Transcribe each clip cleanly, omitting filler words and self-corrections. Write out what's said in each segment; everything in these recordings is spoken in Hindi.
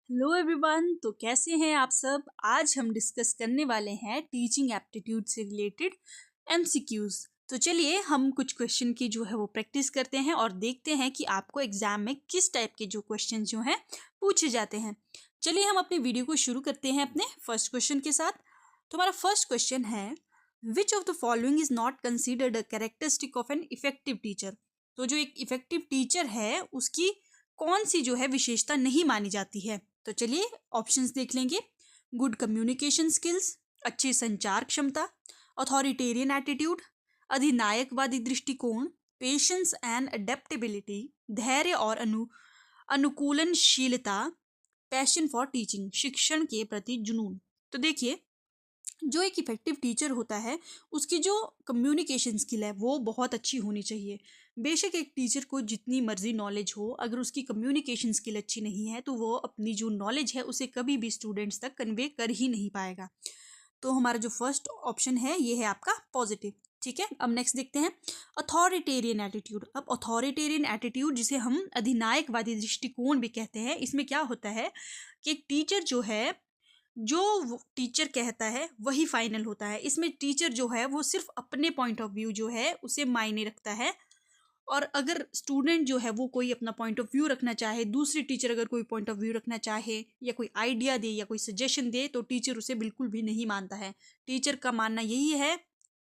Hello everyone. तो कैसे हैं आप सब। आज हम डिस्कस करने वाले हैं टीचिंग एप्टीट्यूड से रिलेटेड एमसीक्यूज। तो चलिए हम कुछ क्वेश्चन की जो है वो प्रैक्टिस करते हैं और देखते हैं कि आपको एग्जाम में किस टाइप के जो क्वेश्चन जो हैं पूछे जाते हैं। चलिए हम अपनी वीडियो को शुरू करते हैं अपने फर्स्ट क्वेश्चन के साथ। तो हमारा फर्स्ट क्वेश्चन है, विच of the following is not considered a characteristic of an effective teacher. तो जो एक इफेक्टिव टीचर है उसकी कौन सी जो है विशेषता नहीं मानी जाती है। तो चलिए ऑप्शंस देख लेंगे। गुड कम्युनिकेशन स्किल्स, अच्छी संचार क्षमता, अथॉरिटेरियन एटीट्यूड, अधिनायकवादी दृष्टिकोण, पेशेंस एंड अडेप्टेबिलिटी, धैर्य और अनुकूलनशीलता, पैशन फॉर टीचिंग, शिक्षण के प्रति जुनून। तो देखिए, जो एक इफेक्टिव टीचर होता है उसकी जो कम्युनिकेशन स्किल है वो बहुत अच्छी होनी चाहिए। बेशक एक टीचर को जितनी मर्जी नॉलेज हो, अगर उसकी कम्युनिकेशन स्किल अच्छी नहीं है तो वो अपनी जो नॉलेज है उसे कभी भी स्टूडेंट्स तक कन्वे कर ही नहीं पाएगा। तो हमारा जो फर्स्ट ऑप्शन है ये है आपका पॉजिटिव। ठीक है, अब नेक्स्ट देखते हैं अथॉरिटेरियन एटीट्यूड। अब अथॉरिटेरियन एटीट्यूड जिसे हम अधिनायकवादी दृष्टिकोण भी कहते हैं, इसमें क्या होता है कि एक टीचर जो है, जो टीचर कहता है वही फाइनल होता है। इसमें टीचर जो है वो सिर्फ अपने पॉइंट ऑफ व्यू जो है उसे मायने रखता है, और अगर स्टूडेंट जो है वो कोई अपना पॉइंट ऑफ व्यू रखना चाहे, दूसरी टीचर अगर कोई पॉइंट ऑफ व्यू रखना चाहे या कोई आइडिया दे या कोई सजेशन दे तो टीचर उसे बिल्कुल भी नहीं मानता है। टीचर का मानना यही है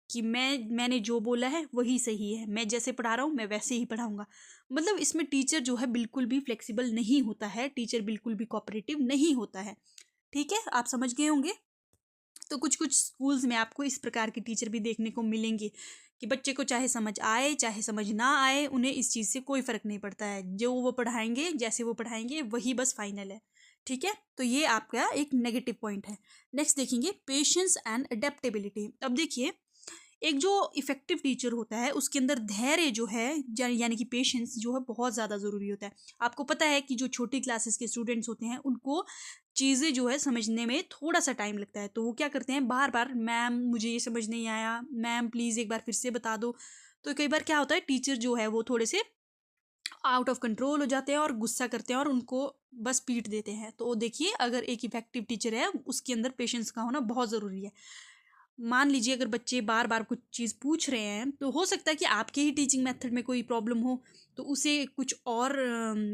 कि मैंने जो बोला है वही सही है, मैं जैसे पढ़ा रहा हूँ मैं वैसे ही पढ़ाऊँगा। मतलब इसमें टीचर जो है बिल्कुल भी फ्लेक्सिबल नहीं होता है, टीचर बिल्कुल भी कोऑपरेटिव नहीं होता है। ठीक है, आप समझ गए होंगे। तो कुछ कुछ स्कूल्स में आपको इस प्रकार के टीचर भी देखने को मिलेंगे कि बच्चे को चाहे समझ आए चाहे समझ ना आए, उन्हें इस चीज़ से कोई फ़र्क नहीं पड़ता है, जो वो पढ़ाएंगे जैसे वो पढ़ाएंगे वही बस फाइनल है। ठीक है, तो ये आपका एक नेगेटिव पॉइंट है। नेक्स्ट देखेंगे पेशेंस एंड अडेप्टेबिलिटी। अब देखिए, एक जो इफेक्टिव टीचर होता है उसके अंदर धैर्य जो है यानी कि पेशेंस जो है बहुत ज़्यादा ज़रूरी होता है। आपको पता है कि जो छोटी क्लासेस के स्टूडेंट्स होते हैं उनको चीज़ें जो है समझने में थोड़ा सा टाइम लगता है, तो वो क्या करते हैं, बार बार मैम मुझे ये समझ नहीं आया, मैम प्लीज़ एक बार फिर से बता दो। तो कई बार क्या होता है, टीचर जो है वो थोड़े से आउट ऑफ कंट्रोल हो जाते हैं और गुस्सा करते हैं और उनको बस पीट देते हैं। तो देखिए, अगर एक इफेक्टिव टीचर है उसके अंदर पेशेंस का होना बहुत ज़रूरी है। मान लीजिए अगर बच्चे बार बार कुछ चीज़ पूछ रहे हैं तो हो सकता है कि आपके ही टीचिंग मेथड में कोई प्रॉब्लम हो, तो उसे कुछ और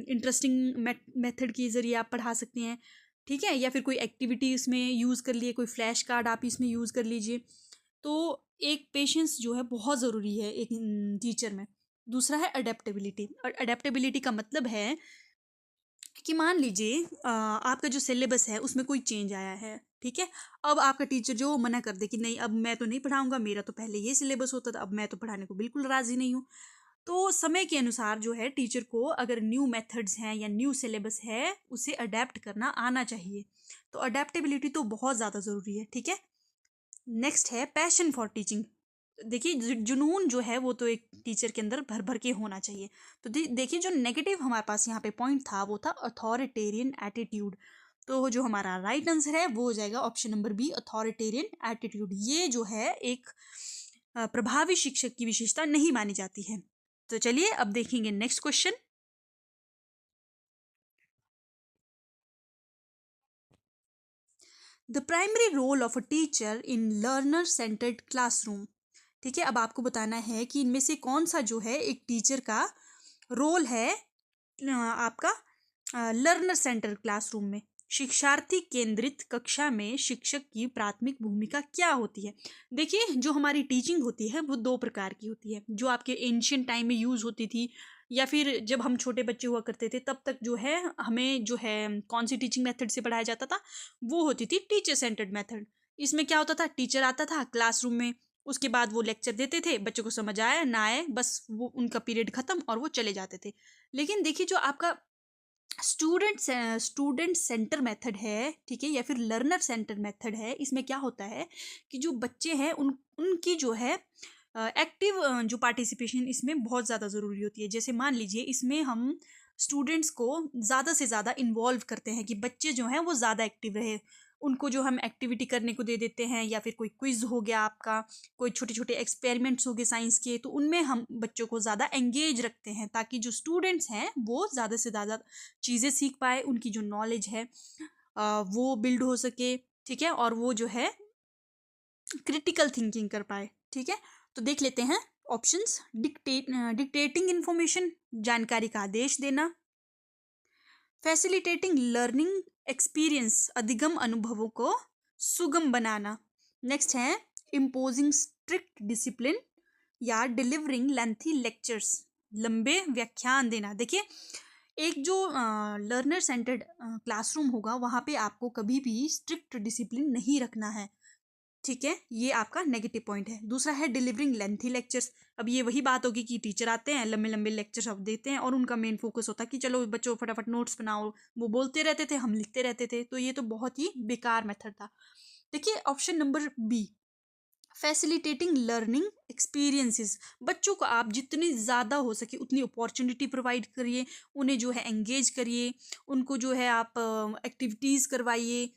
इंटरेस्टिंग मेथड के ज़रिए आप पढ़ा सकते हैं। ठीक है, या फिर कोई एक्टिविटी इसमें यूज़ कर लिए, कोई फ्लैश कार्ड आप इसमें यूज़ कर लीजिए। तो एक पेशेंस जो है बहुत ज़रूरी है एक टीचर में। दूसरा है अडेप्टेबिलिटी, और अडेप्टेबिलिटी का मतलब है कि मान लीजिए आपका जो सिलेबस है उसमें कोई चेंज आया है। ठीक है, अब आपका टीचर जो मना कर दे कि नहीं अब मैं तो नहीं पढ़ाऊंगा, मेरा तो पहले ये सिलेबस होता था, अब मैं तो पढ़ाने को बिल्कुल राजी नहीं हूँ। तो समय के अनुसार जो है टीचर को अगर न्यू मेथड्स हैं या न्यू सिलेबस है उसे अडेप्ट करना आना चाहिए। तो अडेप्टेबिलिटी तो बहुत ज़्यादा ज़रूरी है। ठीक है, नेक्स्ट है पैशन फॉर टीचिंग। देखिए, जुनून जो है वो तो एक टीचर के अंदर भर भर के होना चाहिए। तो देखिए, जो नेगेटिव हमारे पास यहाँ पे पॉइंट था वो था अथॉरिटेरियन एटीट्यूड। तो जो हमारा राइट आंसर है वो हो जाएगा option number B, authoritarian attitude. ये जो है एक प्रभावी शिक्षक की विशेषता नहीं मानी जाती है। तो चलिए अब देखेंगे next question. The primary role of a teacher in learner centred classroom. ठीक है, अब आपको बताना है कि इनमें से कौन सा जो है एक टीचर का रोल है आपका लर्नर सेंटर क्लासरूम में। शिक्षार्थी केंद्रित कक्षा में शिक्षक की प्राथमिक भूमिका क्या होती है। देखिए, जो हमारी टीचिंग होती है वो दो प्रकार की होती है, जो आपके एंशियंट टाइम में यूज़ होती थी या फिर जब हम छोटे बच्चे हुआ करते थे तब तक जो है हमें जो है कौन सी टीचिंग मेथड से पढ़ाया जाता था, वो होती थी टीचर सेंटर्ड मेथड। इसमें क्या होता था, टीचर आता था क्लासरूम में, उसके बाद वो लेक्चर देते थे, बच्चों को समझ आए ना आए बस वो उनका पीरियड खत्म और वो चले जाते थे। लेकिन देखिए, जो आपका स्टूडेंट सेंटर मेथड है, ठीक है, या फिर लर्नर सेंटर मेथड है, इसमें क्या होता है कि जो बच्चे हैं उनकी जो है एक्टिव जो पार्टिसिपेशन इसमें बहुत ज़्यादा ज़रूरी होती है। जैसे मान लीजिए इसमें हम स्टूडेंट्स को ज़्यादा से ज़्यादा इन्वॉल्व करते हैं कि बच्चे जो हैं वो ज़्यादा एक्टिव रहे, उनको जो हम एक्टिविटी करने को दे देते हैं, या फिर कोई क्विज हो गया आपका, कोई छोटे छोटे एक्सपेरिमेंट्स हो गए साइंस के, तो उनमें हम बच्चों को ज़्यादा एंगेज रखते हैं ताकि जो स्टूडेंट्स हैं वो ज़्यादा से ज़्यादा चीज़ें सीख पाए, उनकी जो नॉलेज है वो बिल्ड हो सके, ठीक है, और वो जो है क्रिटिकल थिंकिंग कर पाए, ठीक है। तो देख लेते हैं ऑप्शंस। डिक्टेटिंग इंफॉर्मेशन, जानकारी का आदेश देना। फैसिलिटेटिंग लर्निंग एक्सपीरियंस, अधिगम अनुभवों को सुगम बनाना। नेक्स्ट है इम्पोजिंग स्ट्रिक्ट डिसिप्लिन या डिलीवरिंग लेंथी लेक्चर्स, लंबे व्याख्यान देना। देखिए, एक जो लर्नर सेंटर्ड क्लासरूम होगा वहाँ पे आपको कभी भी स्ट्रिक्ट डिसिप्लिन नहीं रखना है, ठीक है, ये आपका नेगेटिव पॉइंट है। दूसरा है डिलीवरिंग लेंथी लेक्चर्स। अब ये वही बात होगी कि टीचर आते हैं, लंबे लंबे लेक्चर्स अब देते हैं और उनका मेन फोकस होता है कि चलो बच्चों फटाफट नोट्स बनाओ, वो बोलते रहते थे, हम लिखते रहते थे, तो ये तो बहुत ही बेकार मेथड था। देखिए option number B, facilitating learning experiences, बच्चों को आप जितनी ज़्यादा हो सके उतनी अपॉर्चुनिटी प्रोवाइड करिए, उन्हें जो है एंगेज करिए, उनको जो है आप एक्टिविटीज़ करवाइए,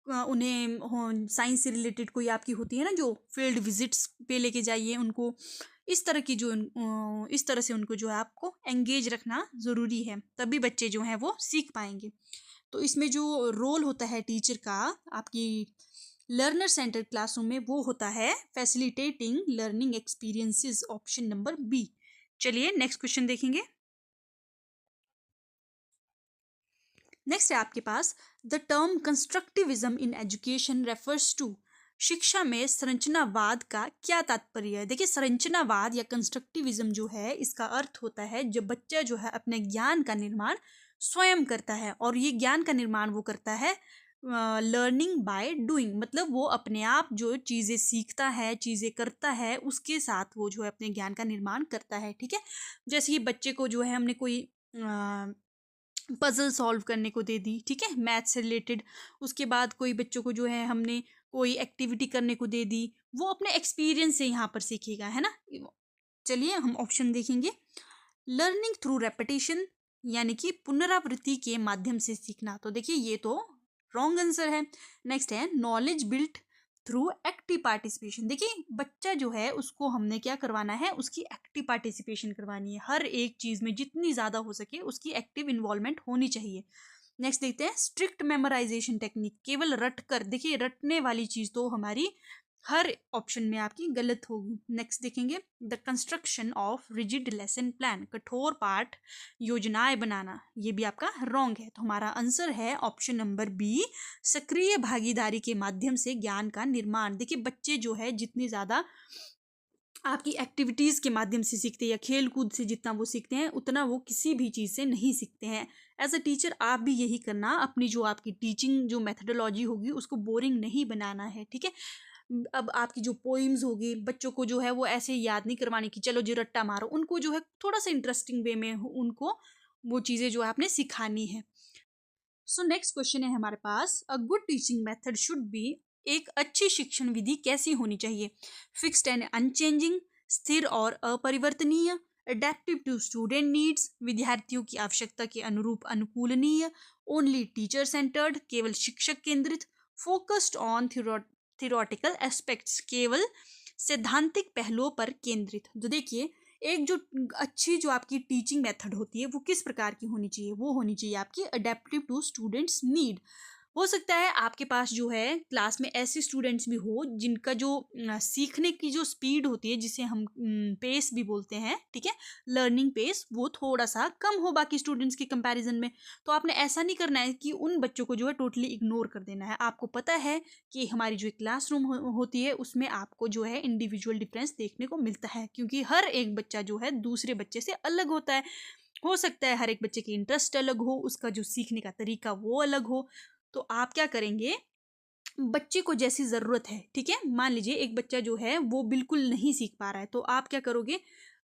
उन्हें साइंस से रिलेटेड कोई आपकी होती है ना जो फील्ड विजिट्स पे लेके जाइए उनको, इस तरह की जो इस तरह से उनको जो है आपको एंगेज रखना ज़रूरी है, तभी बच्चे जो हैं वो सीख पाएंगे। तो इसमें जो रोल होता है टीचर का आपकी लर्नर सेंटर क्लासरूम में, वो होता है facilitating learning experiences, option number B. चलिए नेक्स्ट क्वेश्चन देखेंगे। नेक्स्ट है आपके पास, the term constructivism in education refers to, शिक्षा में संरचनावाद का क्या तात्पर्य है। देखिए संरचनावाद या कंस्ट्रक्टिविज्म जो है इसका अर्थ होता है जब बच्चा जो है अपने ज्ञान का निर्माण स्वयं करता है, और ये ज्ञान का निर्माण वो करता है लर्निंग बाय डूइंग, मतलब वो अपने आप जो चीज़ें सीखता है, चीज़ें करता है, उसके साथ वो जो है अपने ज्ञान का निर्माण करता है, ठीक है। जैसे कि बच्चे को जो है हमने कोई पजल सॉल्व करने को दे दी, ठीक है, मैथ से रिलेटेड, उसके बाद कोई बच्चों को जो है हमने कोई एक्टिविटी करने को दे दी, वो अपने एक्सपीरियंस से यहाँ पर सीखेगा, है ना। चलिए हम ऑप्शन देखेंगे। लर्निंग थ्रू रेपिटेशन, यानी कि पुनरावृत्ति के माध्यम से सीखना, तो देखिए ये तो रॉन्ग आंसर है। नेक्स्ट है knowledge built through active participation. देखिए बच्चा जो है उसको हमने क्या करवाना है, उसकी एक्टिव पार्टिसिपेशन करवानी है, हर एक चीज़ में जितनी ज़्यादा हो सके उसकी एक्टिव इन्वॉल्वमेंट होनी चाहिए। नेक्स्ट देखते हैं स्ट्रिक्ट मेमोराइजेशन टेक्निक, केवल रट कर, देखिए रटने वाली चीज़ तो हमारी हर ऑप्शन में आपकी गलत होगी। नेक्स्ट देखेंगे the construction of rigid lesson plan, कठोर पाठ योजनाएं बनाना, ये भी आपका रॉन्ग है। तो हमारा आंसर है ऑप्शन नंबर बी, सक्रिय भागीदारी के माध्यम से ज्ञान का निर्माण। देखिए बच्चे जो है जितनी ज़्यादा आपकी एक्टिविटीज़ के माध्यम से सीखते हैं या खेल कूद से जितना वो सीखते हैं उतना वो किसी भी चीज़ से नहीं सीखते हैं। एज अ टीचर आप भी यही करना, अपनी जो आपकी टीचिंग जो मेथडोलॉजी होगी उसको बोरिंग नहीं बनाना है, ठीक है। अब आपकी जो पोइम्स होगी बच्चों को जो है वो ऐसे याद नहीं करवानी कि चलो जी रट्टा मारो, उनको जो है थोड़ा सा इंटरेस्टिंग वे में उनको वो चीज़ें जो है आपने सिखानी है। सो नेक्स्ट क्वेश्चन है हमारे पास, a good teaching method should be, एक अच्छी शिक्षण विधि कैसी होनी चाहिए। फिक्स्ड एंड अनचेंजिंग, स्थिर और अपरिवर्तनीय, अडेप्टिव टू स्टूडेंट नीड्स, विद्यार्थियों की आवश्यकता के अनुरूप अनुकूलनीय, ओनली टीचर सेंटर्ड, केवल शिक्षक केंद्रित, फोकस्ड ऑन थियोरेटिकल एस्पेक्ट्स, केवल सैद्धांतिक पहलुओं पर केंद्रित। तो देखिए एक जो अच्छी जो आपकी टीचिंग मेथड होती है वो किस प्रकार की होनी चाहिए, वो होनी चाहिए आपकी अडेप्टिव टू स्टूडेंट्स नीड। हो सकता है आपके पास जो है क्लास में ऐसे स्टूडेंट्स भी हो जिनका जो सीखने की जो स्पीड होती है जिसे हम पेस भी बोलते हैं, ठीक है, लर्निंग पेस, वो थोड़ा सा कम हो बाकी स्टूडेंट्स के कंपैरिजन में। तो आपने ऐसा नहीं करना है कि उन बच्चों को जो है टोटली इग्नोर कर देना है। आपको पता है कि हमारी जो क्लासरूम होती है उसमें आपको जो है इंडिविजुअल डिफरेंस देखने को मिलता है, क्योंकि हर एक बच्चा जो है दूसरे बच्चे से अलग होता है। हो सकता है हर एक बच्चे की इंटरेस्ट अलग हो, उसका जो सीखने का तरीका वो अलग हो। तो आप क्या करेंगे, बच्चे को जैसी ज़रूरत है, ठीक है, मान लीजिए एक बच्चा जो है वो बिल्कुल नहीं सीख पा रहा है, तो आप क्या करोगे,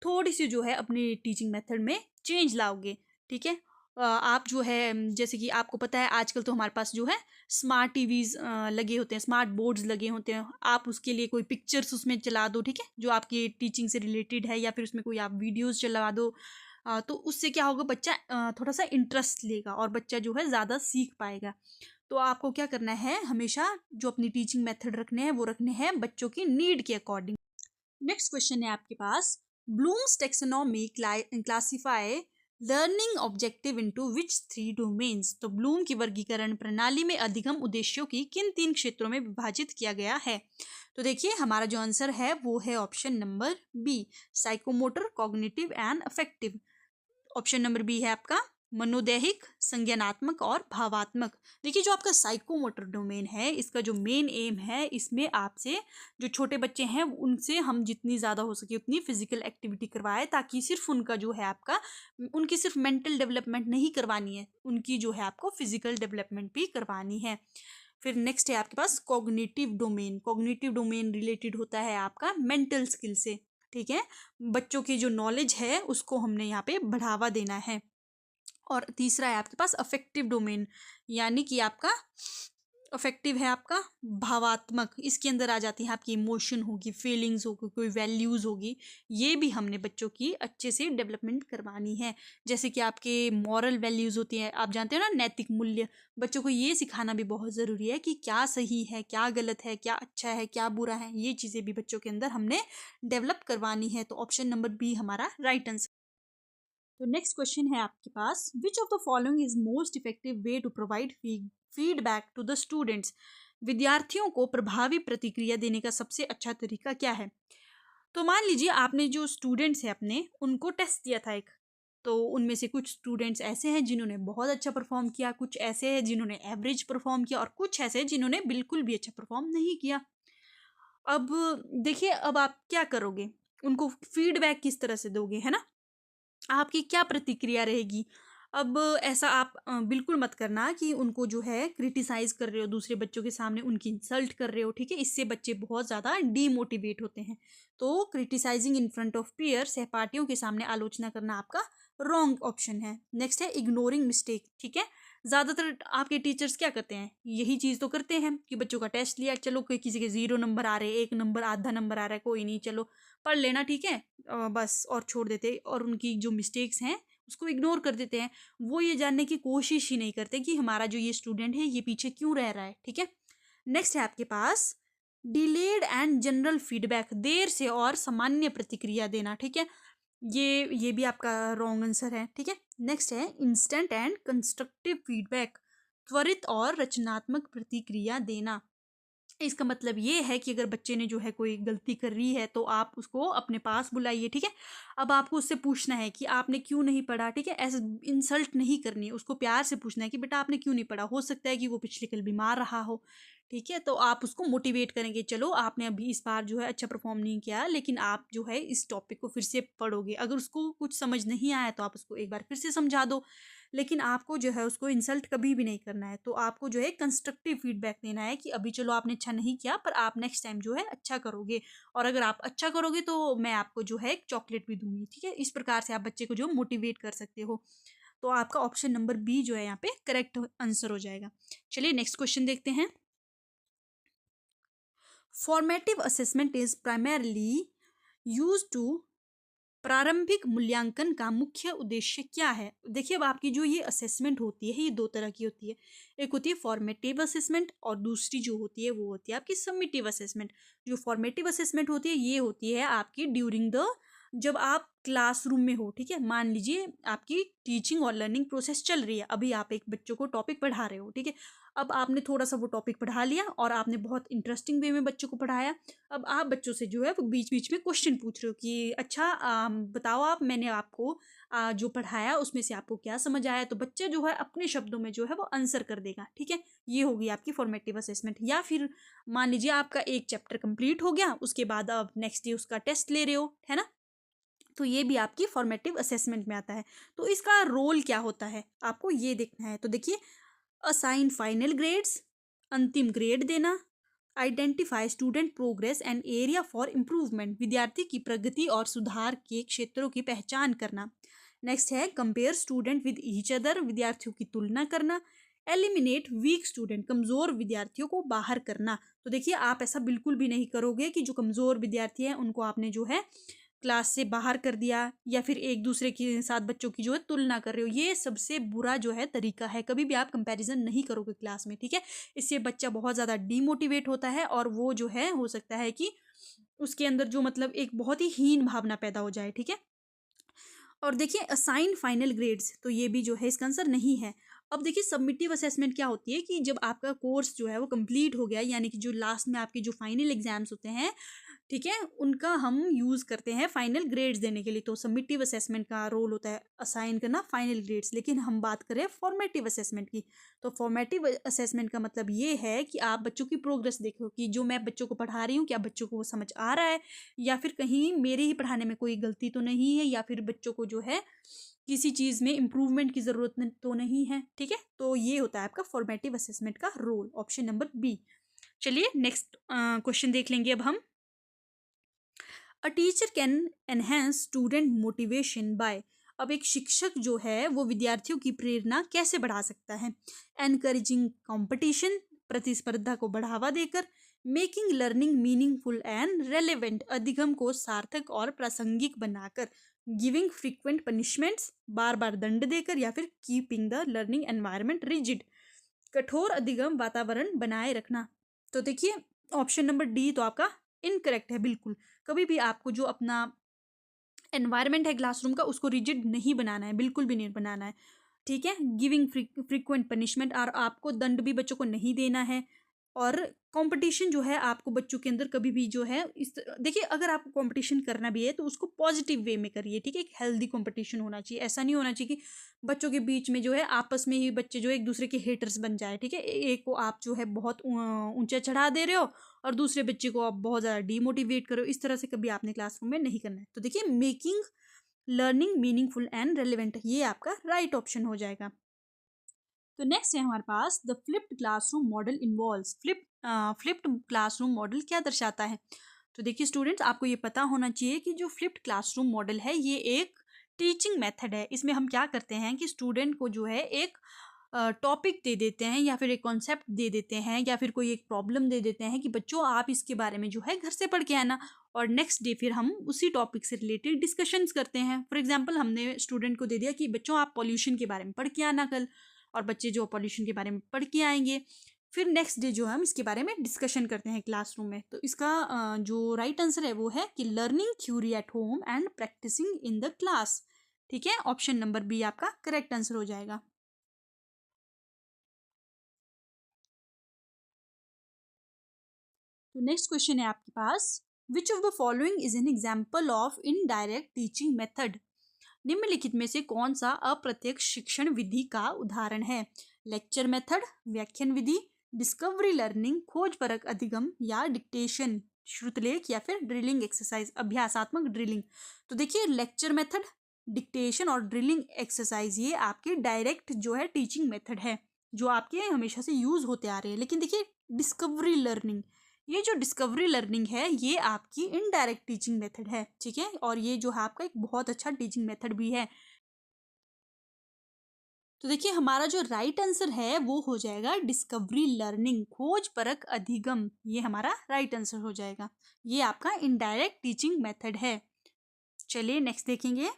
थोड़ी सी जो है अपनी टीचिंग मेथड में चेंज लाओगे, ठीक है। आप जो है जैसे कि आपको पता है आजकल तो हमारे पास जो है स्मार्ट टीवीज़ लगे होते हैं, स्मार्ट बोर्ड्स लगे होते हैं, आप उसके लिए कोई पिक्चर्स उसमें चला दो, ठीक है, जो आपकी टीचिंग से रिलेटेड है, या फिर उसमें कोई आप वीडियोज़ चला दो, तो उससे क्या होगा, बच्चा थोड़ा सा इंटरेस्ट लेगा और बच्चा जो है ज़्यादा सीख पाएगा। तो आपको क्या करना है, हमेशा जो अपनी टीचिंग मेथड रखने हैं वो रखने हैं बच्चों की नीड के अकॉर्डिंग। नेक्स्ट क्वेश्चन है आपके पास, Bloom's taxonomy classify learning objective into which three domains. तो ब्लूम की वर्गीकरण प्रणाली में अधिगम उद्देश्यों की किन 3 क्षेत्रों में विभाजित किया गया है। तो देखिए हमारा जो आंसर है वो है option number B, psychomotor, cognitive and affective. Option number B है आपका मनोदैहिक, संज्ञानात्मक और भावात्मक। देखिए जो आपका साइकोमोटर डोमेन है, इसका जो मेन एम है, इसमें आपसे जो छोटे बच्चे हैं उनसे हम जितनी ज़्यादा हो सके उतनी फिजिकल एक्टिविटी करवाएं, ताकि सिर्फ उनका जो है आपका, उनकी सिर्फ मेंटल डेवलपमेंट नहीं करवानी है, उनकी जो है आपको फिजिकल डेवलपमेंट भी करवानी है। फिर नेक्स्ट है आपके पास cognitive domain. Cognitive domain related होता है आपका मेंटल स्किल से, ठीक है। बच्चों की जो नॉलेज है उसको हमने यहाँ पे बढ़ावा देना है। और तीसरा है आपके पास अफेक्टिव डोमेन, यानी कि आपका अफेक्टिव है आपका भावात्मक। इसके अंदर आ जाती है आपकी इमोशन होगी, फीलिंग्स होगी, कोई वैल्यूज़ होगी, ये भी हमने बच्चों की अच्छे से डेवलपमेंट करवानी है। जैसे कि आपके मॉरल वैल्यूज़ होती हैं, आप जानते हो ना, नैतिक मूल्य। बच्चों को ये सिखाना भी बहुत ज़रूरी है कि क्या सही है, क्या गलत है, क्या अच्छा है, क्या बुरा है, ये चीज़ें भी बच्चों के अंदर हमने डेवलप करवानी है। तो ऑप्शन नंबर बी हमारा राइट आंसर। तो नेक्स्ट क्वेश्चन है आपके पास, which of the following is most effective way to provide feedback to the students. विद्यार्थियों को प्रभावी प्रतिक्रिया देने का सबसे अच्छा तरीका क्या है। तो मान लीजिए आपने जो स्टूडेंट्स हैं अपने, उनको टेस्ट दिया था एक, तो उनमें से कुछ स्टूडेंट्स ऐसे हैं जिन्होंने बहुत अच्छा परफॉर्म किया, कुछ ऐसे हैं जिन्होंने एवरेज परफॉर्म किया और कुछ ऐसे हैं जिन्होंने बिल्कुल भी अच्छा परफॉर्म नहीं किया। अब देखिए, अब आप क्या करोगे, उनको फीडबैक किस तरह से दोगे, है ना, आपकी क्या प्रतिक्रिया रहेगी। अब ऐसा आप बिल्कुल मत करना कि उनको जो है क्रिटिसाइज कर रहे हो दूसरे बच्चों के सामने, उनकी इंसल्ट कर रहे हो, ठीक है। इससे बच्चे बहुत ज़्यादा डीमोटिवेट होते हैं। तो criticising in front of peer, सहपाठियों के सामने आलोचना करना आपका रॉन्ग ऑप्शन है। नेक्स्ट है इग्नोरिंग मिस्टेक, ठीक है। ज़्यादातर आपके टीचर्स क्या करते हैं, यही चीज़ तो करते हैं कि बच्चों का टेस्ट लिया, चलो कोई किसी के 0 नंबर आ रहे हैं, 1 नंबर, आधा नंबर आ रहा है, कोई नहीं, चलो पढ़ लेना, ठीक है, बस, और छोड़ देते, और उनकी जो मिस्टेक्स हैं उसको इग्नोर कर देते हैं। वो ये जानने की कोशिश ही नहीं करते कि हमारा जो ये स्टूडेंट है ये पीछे क्यों रह रहा है, ठीक है। नेक्स्ट है आपके पास डिलेड एंड जनरल फीडबैक, देर से और सामान्य प्रतिक्रिया देना, ठीक है। ये भी आपका रॉन्ग आंसर है, ठीक है। नेक्स्ट है इंस्टेंट एंड कंस्ट्रक्टिव फीडबैक, त्वरित और रचनात्मक प्रतिक्रिया देना। इसका मतलब ये है कि अगर बच्चे ने जो है कोई गलती कर रही है तो आप उसको अपने पास बुलाइए, ठीक है। अब आपको उससे पूछना है कि आपने क्यों नहीं पढ़ा, ठीक है। ऐसे इंसल्ट नहीं करनी है, उसको प्यार से पूछना है कि बेटा आपने क्यों नहीं पढ़ा। हो सकता है कि वो पिछले कल बीमार रहा हो, ठीक है। तो आप उसको मोटिवेट करेंगे, चलो आपने अभी इस बार जो है अच्छा परफॉर्म नहीं किया, लेकिन आप जो है इस टॉपिक को फिर से पढ़ोगे। अगर उसको कुछ समझ नहीं आया तो आप उसको एक बार फिर से समझा दो, लेकिन आपको जो है उसको इंसल्ट कभी भी नहीं करना है। तो आपको जो है कंस्ट्रक्टिव फीडबैक देना है कि अभी चलो आपने अच्छा नहीं किया, पर आप नेक्स्ट टाइम जो है अच्छा करोगे, और अगर आप अच्छा करोगे तो मैं आपको जो है एक चॉकलेट भी दूंगी, ठीक है। इस प्रकार से आप बच्चे को जो मोटिवेट कर सकते हो। तो आपका ऑप्शन नंबर बी जो है यहाँ पे करेक्ट आंसर हो जाएगा। चलिए नेक्स्ट क्वेश्चन देखते हैं। Formative assessment is primarily use to, प्रारंभिक मूल्यांकन का मुख्य उद्देश्य क्या है। देखिए अब आपकी जो ये असेसमेंट होती है ये 2 तरह की होती है। एक होती है फॉर्मेटिव असेसमेंट और दूसरी जो होती है वो होती है आपकी समेटिव असेसमेंट। जो फॉर्मेटिव असेसमेंट होती है ये होती है आपकी ड्यूरिंग द, जब आप क्लासरूम में हो, ठीक है। मान लीजिए आपकी टीचिंग और लर्निंग प्रोसेस चल रही है, अभी आप एक बच्चों को टॉपिक पढ़ा रहे हो, ठीक है। अब आपने थोड़ा सा वो टॉपिक पढ़ा लिया और आपने बहुत इंटरेस्टिंग वे में बच्चों को पढ़ाया। अब आप बच्चों से जो है वो बीच बीच में क्वेश्चन पूछ रहे हो कि अच्छा बताओ आप, मैंने आपको जो पढ़ाया उसमें से आपको क्या समझ आया। तो बच्चा जो है अपने शब्दों में जो है वो आंसर कर देगा, ठीक है। ये होगी आपकी फॉर्मेटिव असेसमेंट। या फिर मान लीजिए आपका एक चैप्टर कंप्लीट हो गया, उसके बाद अब नेक्स्ट डे उसका टेस्ट ले रहे हो, है ना, तो ये भी आपकी फॉर्मेटिव असेसमेंट में आता है। तो इसका रोल क्या होता है आपको ये देखना है। तो देखिए, असाइन फाइनल ग्रेड्स, अंतिम ग्रेड देना, identify student progress and area for improvement, विद्यार्थी की प्रगति और सुधार के क्षेत्रों की पहचान करना। नेक्स्ट है compare student with each other, विद्यार्थियों की तुलना करना, एलिमिनेट वीक स्टूडेंट, कमज़ोर विद्यार्थियों को बाहर करना। तो देखिए आप ऐसा बिल्कुल भी नहीं करोगे कि जो कमज़ोर विद्यार्थी हैं उनको आपने जो है क्लास से बाहर कर दिया, या फिर एक दूसरे के साथ बच्चों की जो है तुलना कर रहे हो, ये सबसे बुरा जो है तरीका है। कभी भी आप कंपैरिजन नहीं करोगे क्लास में, ठीक है। इससे बच्चा बहुत ज़्यादा डीमोटिवेट होता है और वो जो है हो सकता है कि उसके अंदर जो मतलब एक बहुत ही हीन भावना पैदा हो जाए, ठीक है। और देखिए असाइन फाइनल ग्रेड्स, तो ये भी जो है इसका आंसर नहीं है। अब देखिए सबमिटिव असेसमेंट क्या होती है कि जब आपका कोर्स जो है वो कंप्लीट हो गया, यानी कि जो लास्ट में आपके जो फाइनल एग्जाम्स होते हैं, ठीक है, उनका हम यूज़ करते हैं फाइनल ग्रेड्स देने के लिए। तो सबमिटिव असेसमेंट का रोल होता है असाइन करना फाइनल ग्रेड्स, लेकिन हम बात करें फॉर्मेटिव असेसमेंट की। तो फॉर्मेटिव असेसमेंट का मतलब ये है कि आप बच्चों की प्रोग्रेस देखो कि जो मैं बच्चों को पढ़ा रही हूँ क्या बच्चों को वो समझ आ रहा है, या फिर कहीं मेरे ही पढ़ाने में कोई गलती तो नहीं है, या फिर बच्चों को जो है किसी चीज़ में इम्प्रूवमेंट की ज़रूरत तो नहीं है, ठीक है। तो ये होता है आपका फॉर्मेटिव असेसमेंट का रोल, ऑप्शन नंबर बी। चलिए नेक्स्ट क्वेश्चन देख लेंगे अब हम। A teacher can enhance student motivation by, अब एक शिक्षक जो है वो विद्यार्थियों की प्रेरणा कैसे बढ़ा सकता है? एनकरेजिंग कंपटीशन, प्रतिस्पर्धा को बढ़ावा देकर, making learning meaningful and relevant, अधिगम को सार्थक और प्रासंगिक बनाकर, गिविंग फ्रीक्वेंट पनिशमेंट्स, बार बार दंड देकर, या फिर keeping the learning environment rigid, कठोर अधिगम वातावरण बनाए रखना। तो देखिए ऑप्शन नंबर डी तो आपका इनकरेक्ट है बिल्कुल। कभी भी आपको जो अपना एनवायरनमेंट है क्लासरूम का उसको रिजिड नहीं बनाना है, बिल्कुल भी नहीं बनाना है, ठीक है। गिविंग फ्रीक्वेंट पनिशमेंट, और आपको दंड भी बच्चों को नहीं देना है। और कंपटीशन जो है आपको बच्चों के अंदर कभी भी जो है देखिए अगर आपको कंपटीशन करना भी है तो उसको पॉजिटिव वे में करिए, ठीक है। एक हेल्दी कंपटीशन होना चाहिए, ऐसा नहीं होना चाहिए कि बच्चों के बीच में जो है आपस में ही बच्चे जो है एक दूसरे के हेटर्स बन जाए, ठीक है। एक को आप जो है बहुत ऊंचा चढ़ा दे रहे हो और दूसरे बच्चे को आप बहुत ज़्यादा डीमोटिवेट करो, इस तरह से कभी आपने क्लासरूम में नहीं करना है। तो देखिए making learning meaningful and relevant, ये आपका राइट ऑप्शन हो जाएगा। तो नेक्स्ट है हमारे पास the flipped classroom model involves, flipped classroom model क्या दर्शाता है? तो देखिए स्टूडेंट्स आपको ये पता होना चाहिए कि जो फ्लिप्ड क्लासरूम मॉडल है ये एक टीचिंग मेथड है। इसमें हम क्या करते हैं कि स्टूडेंट को जो है एक टॉपिक दे देते हैं, या फिर एक कॉन्सेप्ट दे देते हैं, या फिर कोई एक प्रॉब्लम दे देते हैं कि बच्चों आप इसके बारे में जो है घर से पढ़ के आना, और नेक्स्ट डे फिर हम उसी टॉपिक से रिलेटेड डिस्कशंस करते हैं। फॉर एग्जांपल हमने स्टूडेंट को दे दिया कि बच्चों आप पॉल्यूशन के बारे में पढ़ के आना कल, और बच्चे जो पॉल्यूशन के बारे में पढ़ के आएंगे, फिर नेक्स्ट डे जो है हम इसके बारे में डिस्कशन करते हैं क्लासरूम में। तो इसका जो राइट आंसर है वो है कि learning theory at home and practising in the class, ठीक है। ऑप्शन नंबर बी आपका करेक्ट आंसर हो जाएगा। तो नेक्स्ट क्वेश्चन है आपके पास, which of the following is an example of indirect teaching method, निम्नलिखित में से कौन सा अप्रत्यक्ष शिक्षण विधि का उदाहरण है? लेक्चर मेथड, व्याख्यान विधि, डिस्कवरी लर्निंग, खोज परक अधिगम, या डिक्टेशन श्रुतलेख, या फिर ड्रिलिंग एक्सरसाइज अभ्यासात्मक ड्रिलिंग। तो देखिए लेक्चर मेथड, डिक्टेशन और ड्रिलिंग एक्सरसाइज ये आपके डायरेक्ट जो है टीचिंग मेथड है जो आपके हमेशा से यूज होते आ रहे हैं। लेकिन देखिए डिस्कवरी लर्निंग, ये जो डिस्कवरी लर्निंग है ये आपकी इनडायरेक्ट टीचिंग मेथड है, ठीक है। और ये जो है आपका एक बहुत अच्छा टीचिंग मेथड भी है। तो देखिए हमारा जो राइट आंसर है वो हो जाएगा डिस्कवरी लर्निंग, खोज परख अधिगम, ये हमारा राइट आंसर हो जाएगा। ये आपका इनडायरेक्ट टीचिंग मेथड है। चलिए नेक्स्ट देखेंगे।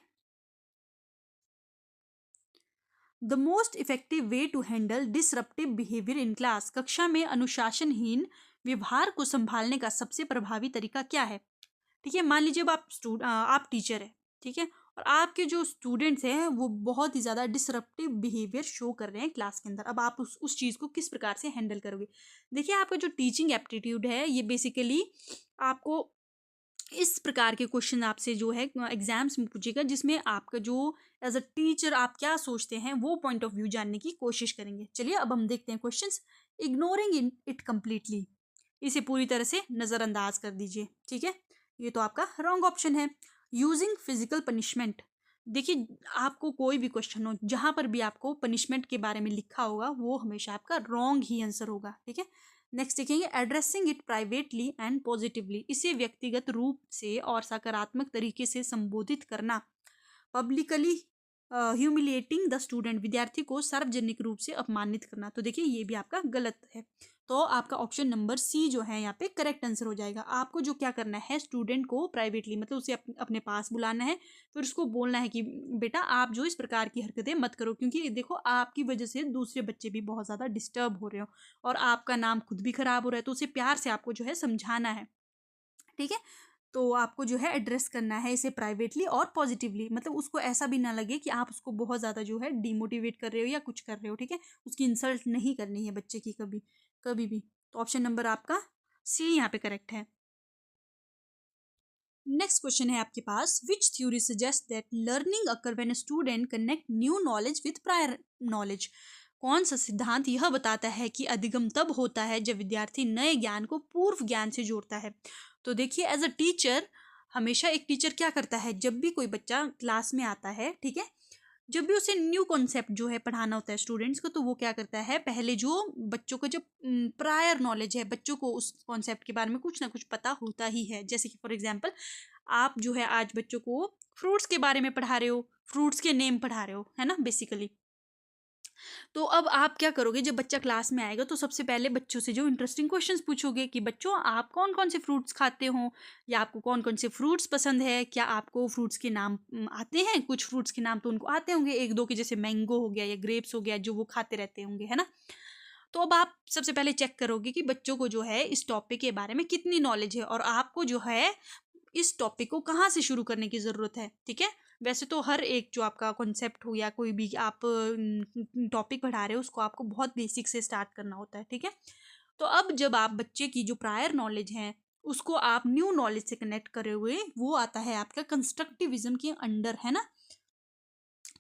The most effective way to handle disruptive behaviour in class, कक्षा में अनुशासनहीन व्यवहार को संभालने का सबसे प्रभावी तरीका क्या है? ठीक है, मान लीजिए अब आप टीचर है, ठीक है, और आपके जो स्टूडेंट्स हैं वो बहुत ही ज़्यादा डिसरप्टिव बिहेवियर शो कर रहे हैं क्लास के अंदर। अब आप उस चीज़ को किस प्रकार से हैंडल करोगे? देखिए आपका जो टीचिंग एप्टीट्यूड है ये बेसिकली आपको इस प्रकार के क्वेश्चन आपसे जो है एग्जाम्स में पूछेगा, जिसमें आपका जो एज अ टीचर आप क्या सोचते हैं वो पॉइंट ऑफ व्यू जानने की कोशिश करेंगे। चलिए अब हम देखते हैं क्वेश्चंस। इग्नोरिंग इट कम्प्लीटली, इसे पूरी तरह से नज़रअंदाज कर दीजिए, ठीक है। ये तो आपका रॉन्ग ऑप्शन है। यूजिंग फिजिकल पनिशमेंट, देखिए आपको कोई भी क्वेश्चन हो जहाँ पर भी आपको पनिशमेंट के बारे में लिखा होगा वो हमेशा आपका रॉन्ग ही आंसर होगा, ठीक है। नेक्स्ट देखेंगे addressing it privately and positively, इसे व्यक्तिगत रूप से और सकारात्मक तरीके से संबोधित करना। पब्लिकली ह्यूमिलेटिंग द स्टूडेंट, विद्यार्थी को सार्वजनिक रूप से अपमानित करना। तो देखिए ये भी आपका गलत है। तो आपका ऑप्शन नंबर सी जो है यहाँ पे करेक्ट आंसर हो जाएगा। आपको जो क्या करना है, स्टूडेंट को प्राइवेटली मतलब उसे अपने पास बुलाना है, फिर उसको बोलना है कि बेटा आप जो इस प्रकार की हरकतें मत करो, क्योंकि देखो आपकी वजह से दूसरे बच्चे भी बहुत ज़्यादा डिस्टर्ब हो रहे हो और आपका नाम खुद भी खराब हो रहा है। तो उसे प्यार से आपको जो है समझाना है, ठीक है। तो आपको जो है एड्रेस करना है इसे प्राइवेटली और पॉजिटिवली, मतलब उसको ऐसा भी ना लगे कि आप उसको बहुत ज़्यादा जो है डिमोटिवेट कर रहे हो या कुछ कर रहे हो, ठीक है। उसकी इंसल्ट नहीं करनी है बच्चे की कभी कभी भी। तो ऑप्शन नंबर आपका सी यहाँ पे करेक्ट है। नेक्स्ट क्वेश्चन है आपके पास, which theory suggest that learning occur when a student connect new knowledge with prior knowledge. कौन सा सिद्धांत यह बताता है कि अधिगम तब होता है जब विद्यार्थी नए ज्ञान को पूर्व ज्ञान से जोड़ता है। तो देखिए एज अ टीचर, हमेशा एक टीचर क्या करता है, जब भी कोई बच्चा क्लास में आता है, ठीक है, जब भी उसे न्यू कॉन्सेप्ट जो है पढ़ाना होता है स्टूडेंट्स को, तो वो क्या करता है, पहले जो बच्चों को जब प्रायर नॉलेज है, बच्चों को उस कॉन्सेप्ट के बारे में कुछ ना कुछ पता होता ही है। जैसे कि फॉर एग्जांपल आप जो है आज बच्चों को फ्रूट्स के बारे में पढ़ा रहे हो, फ्रूट्स के नेम पढ़ा रहे हो, है ना बेसिकली। तो अब आप क्या करोगे, जब बच्चा क्लास में आएगा तो सबसे पहले बच्चों से जो इंटरेस्टिंग क्वेश्चंस पूछोगे कि बच्चों आप कौन कौन से फ्रूट्स खाते हो, या आपको कौन कौन से फ्रूट्स पसंद है, क्या आपको फ्रूट्स के नाम आते हैं। कुछ फ्रूट्स के नाम तो उनको आते होंगे एक दो के, जैसे मैंगो हो गया या ग्रेप्स हो गया, जो वो खाते रहते होंगे, है ना। तो अब आप सबसे पहले चेक करोगे कि बच्चों को जो है इस टॉपिक के बारे में कितनी नॉलेज है, और आपको जो है इस टॉपिक को कहाँ से शुरू करने की ज़रूरत है, ठीक है। वैसे तो हर एक जो आपका कॉन्सेप्ट हो या कोई भी आप टॉपिक पढ़ा रहे हो, उसको आपको बहुत बेसिक से स्टार्ट करना होता है, ठीक है। तो अब जब आप बच्चे की जो प्रायर नॉलेज है उसको आप न्यू नॉलेज से कनेक्ट करे हुए, वो आता है आपका कंस्ट्रक्टिविज्म के अंडर, है ना।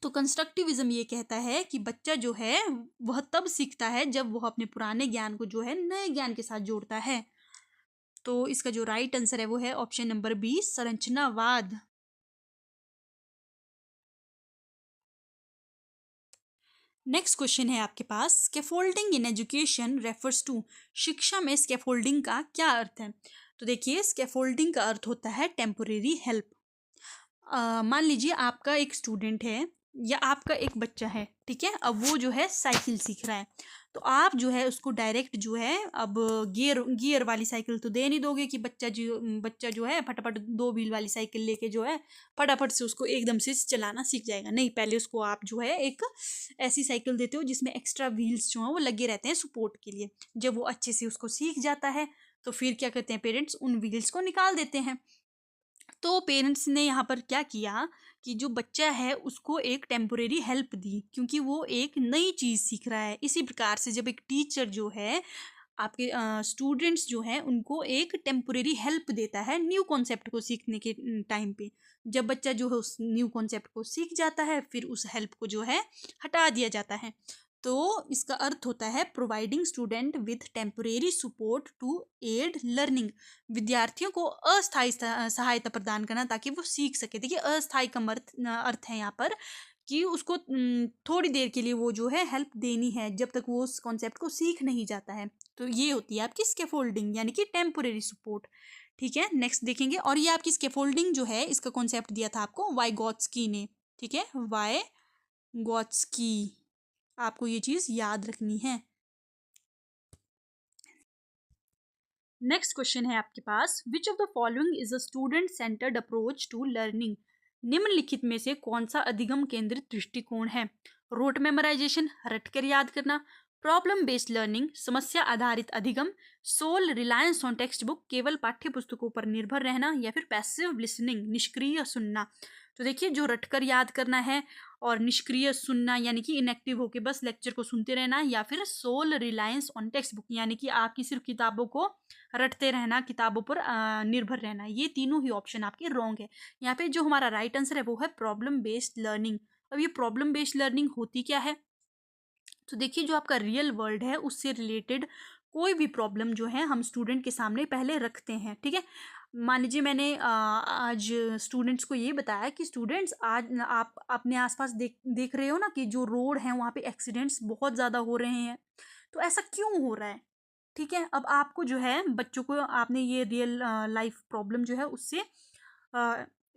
तो कंस्ट्रक्टिविज्म ये कहता है कि बच्चा जो है वह तब सीखता है जब वह अपने पुराने ज्ञान को जो है नए ज्ञान के साथ जोड़ता है। तो इसका जो राइट आंसर है वो है ऑप्शन नंबर बी, संरचनावाद। नेक्स्ट क्वेश्चन है आपके पास, scaffolding in education refers to. शिक्षा में स्कैफोल्डिंग का क्या अर्थ है। तो देखिए स्कैफोल्डिंग का अर्थ होता है टेम्पोरेरी हेल्प। मान लीजिए आपका एक स्टूडेंट है या आपका एक बच्चा है, ठीक है, अब वो जो है साइकिल सीख रहा है। तो आप जो है उसको डायरेक्ट जो है अब गियर गियर वाली साइकिल तो दे नहीं दोगे कि बच्चा जो है फटाफट दो व्हील वाली साइकिल लेके जो है फटाफट से उसको एकदम से चलाना सीख जाएगा। नहीं, पहले उसको आप जो है एक ऐसी साइकिल देते हो जिसमें एक्स्ट्रा व्हील्स जो हैं वो लगे रहते हैं सपोर्ट के लिए। जब वो अच्छे से उसको सीख जाता है तो फिर क्या करते हैं पेरेंट्स, उन व्हील्स को निकाल देते हैं। तो पेरेंट्स ने यहाँ पर क्या किया कि जो बच्चा है उसको एक टेम्पोरेरी हेल्प दी, क्योंकि वो एक नई चीज़ सीख रहा है। इसी प्रकार से जब एक टीचर जो है आपके स्टूडेंट्स जो हैं उनको एक टेम्पोरेरी हेल्प देता है न्यू कॉन्सेप्ट को सीखने के टाइम पे। जब बच्चा जो है उस न्यू कॉन्सेप्ट को सीख जाता है फिर उस हेल्प को जो है हटा दिया जाता है। तो इसका अर्थ होता है providing student with temporary support to aid learning. विद्यार्थियों को अस्थायी सहायता प्रदान करना ताकि वो सीख सके। देखिए अस्थायी का अर्थ है यहाँ पर कि उसको थोड़ी देर के लिए वो जो है हेल्प देनी है जब तक वो उस कॉन्सेप्ट को सीख नहीं जाता है। तो ये होती है आपकी स्कैफोल्डिंग यानी कि टेम्पोरेरी सपोर्ट, ठीक है। नेक्स्ट देखेंगे, और ये आपकी स्कैफोल्डिंग जो है इसका कॉन्सेप्ट दिया था आपको वाइगॉत्स्की ने, ठीक है, वाइगॉत्स्की। आपको ये चीज़ याद रखनी है। नेक्स्ट क्वेश्चन है आपके पास, which of the following is a student centred approach to learning. निम्नलिखित में से कौन सा अधिगम केंद्रित दृष्टिकोण है। रोट मेमोराइजेशन, रटकर याद करना, प्रॉब्लम बेस्ड लर्निंग, समस्या आधारित अधिगम, sole reliance on text book, केवल पाठ्य पुस्तकों पर निर्भर रहना, या फिर पैसिव लिसनिंग, निष्क्रिय सुनना। तो देखिए जो रटकर याद करना है और निष्क्रिय सुनना यानी कि इनएक्टिव होके बस लेक्चर को सुनते रहना, या फिर sole reliance on text book यानी कि आपकी सिर्फ किताबों को रटते रहना, किताबों पर निर्भर रहना, ये तीनों ही ऑप्शन आपके रॉन्ग है। यहाँ पे जो हमारा राइट आंसर है वो है प्रॉब्लम बेस्ड लर्निंग। अब ये प्रॉब्लम बेस्ड लर्निंग होती क्या है। तो देखिए जो आपका रियल वर्ल्ड है उससे रिलेटेड कोई भी प्रॉब्लम जो है हम स्टूडेंट के सामने पहले रखते हैं, ठीक है। मान लीजिए मैंने आज स्टूडेंट्स को ये बताया कि स्टूडेंट्स आज आप अपने आसपास देख देख रहे हो ना कि जो रोड है वहाँ पे एक्सीडेंट्स बहुत ज़्यादा हो रहे हैं, तो ऐसा क्यों हो रहा है, ठीक है। अब आपको जो है बच्चों को आपने ये रियल लाइफ प्रॉब्लम जो है उससे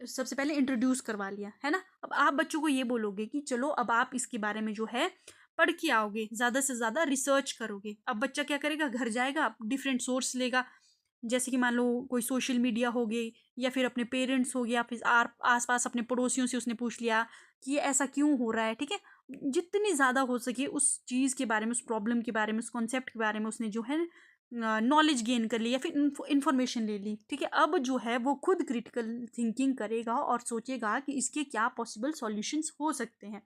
सबसे पहले इंट्रोड्यूस करवा लिया है ना। अब आप बच्चों को ये बोलोगे कि चलो अब आप इसके बारे में जो है पढ़ के आओगे, ज़्यादा से ज़्यादा रिसर्च करोगे। अब बच्चा क्या करेगा, घर जाएगा, डिफरेंट सोर्स लेगा, जैसे कि मान लो कोई सोशल मीडिया हो गई, या फिर अपने पेरेंट्स हो गया, फिर आस पास अपने पड़ोसियों से उसने पूछ लिया कि ये ऐसा क्यों हो रहा है। ठीक है, जितनी ज़्यादा हो सके उस चीज़ के बारे में, उस प्रॉब्लम के बारे में, उस कॉन्सेप्ट के बारे में उसने जो है नॉलेज गेन कर ली या फिर इंफॉर्मेशन ले ली। ठीक है, अब जो है वो खुद क्रिटिकल थिंकिंग करेगा और सोचेगा कि इसके क्या पॉसिबल सॉल्यूशंस हो सकते हैं।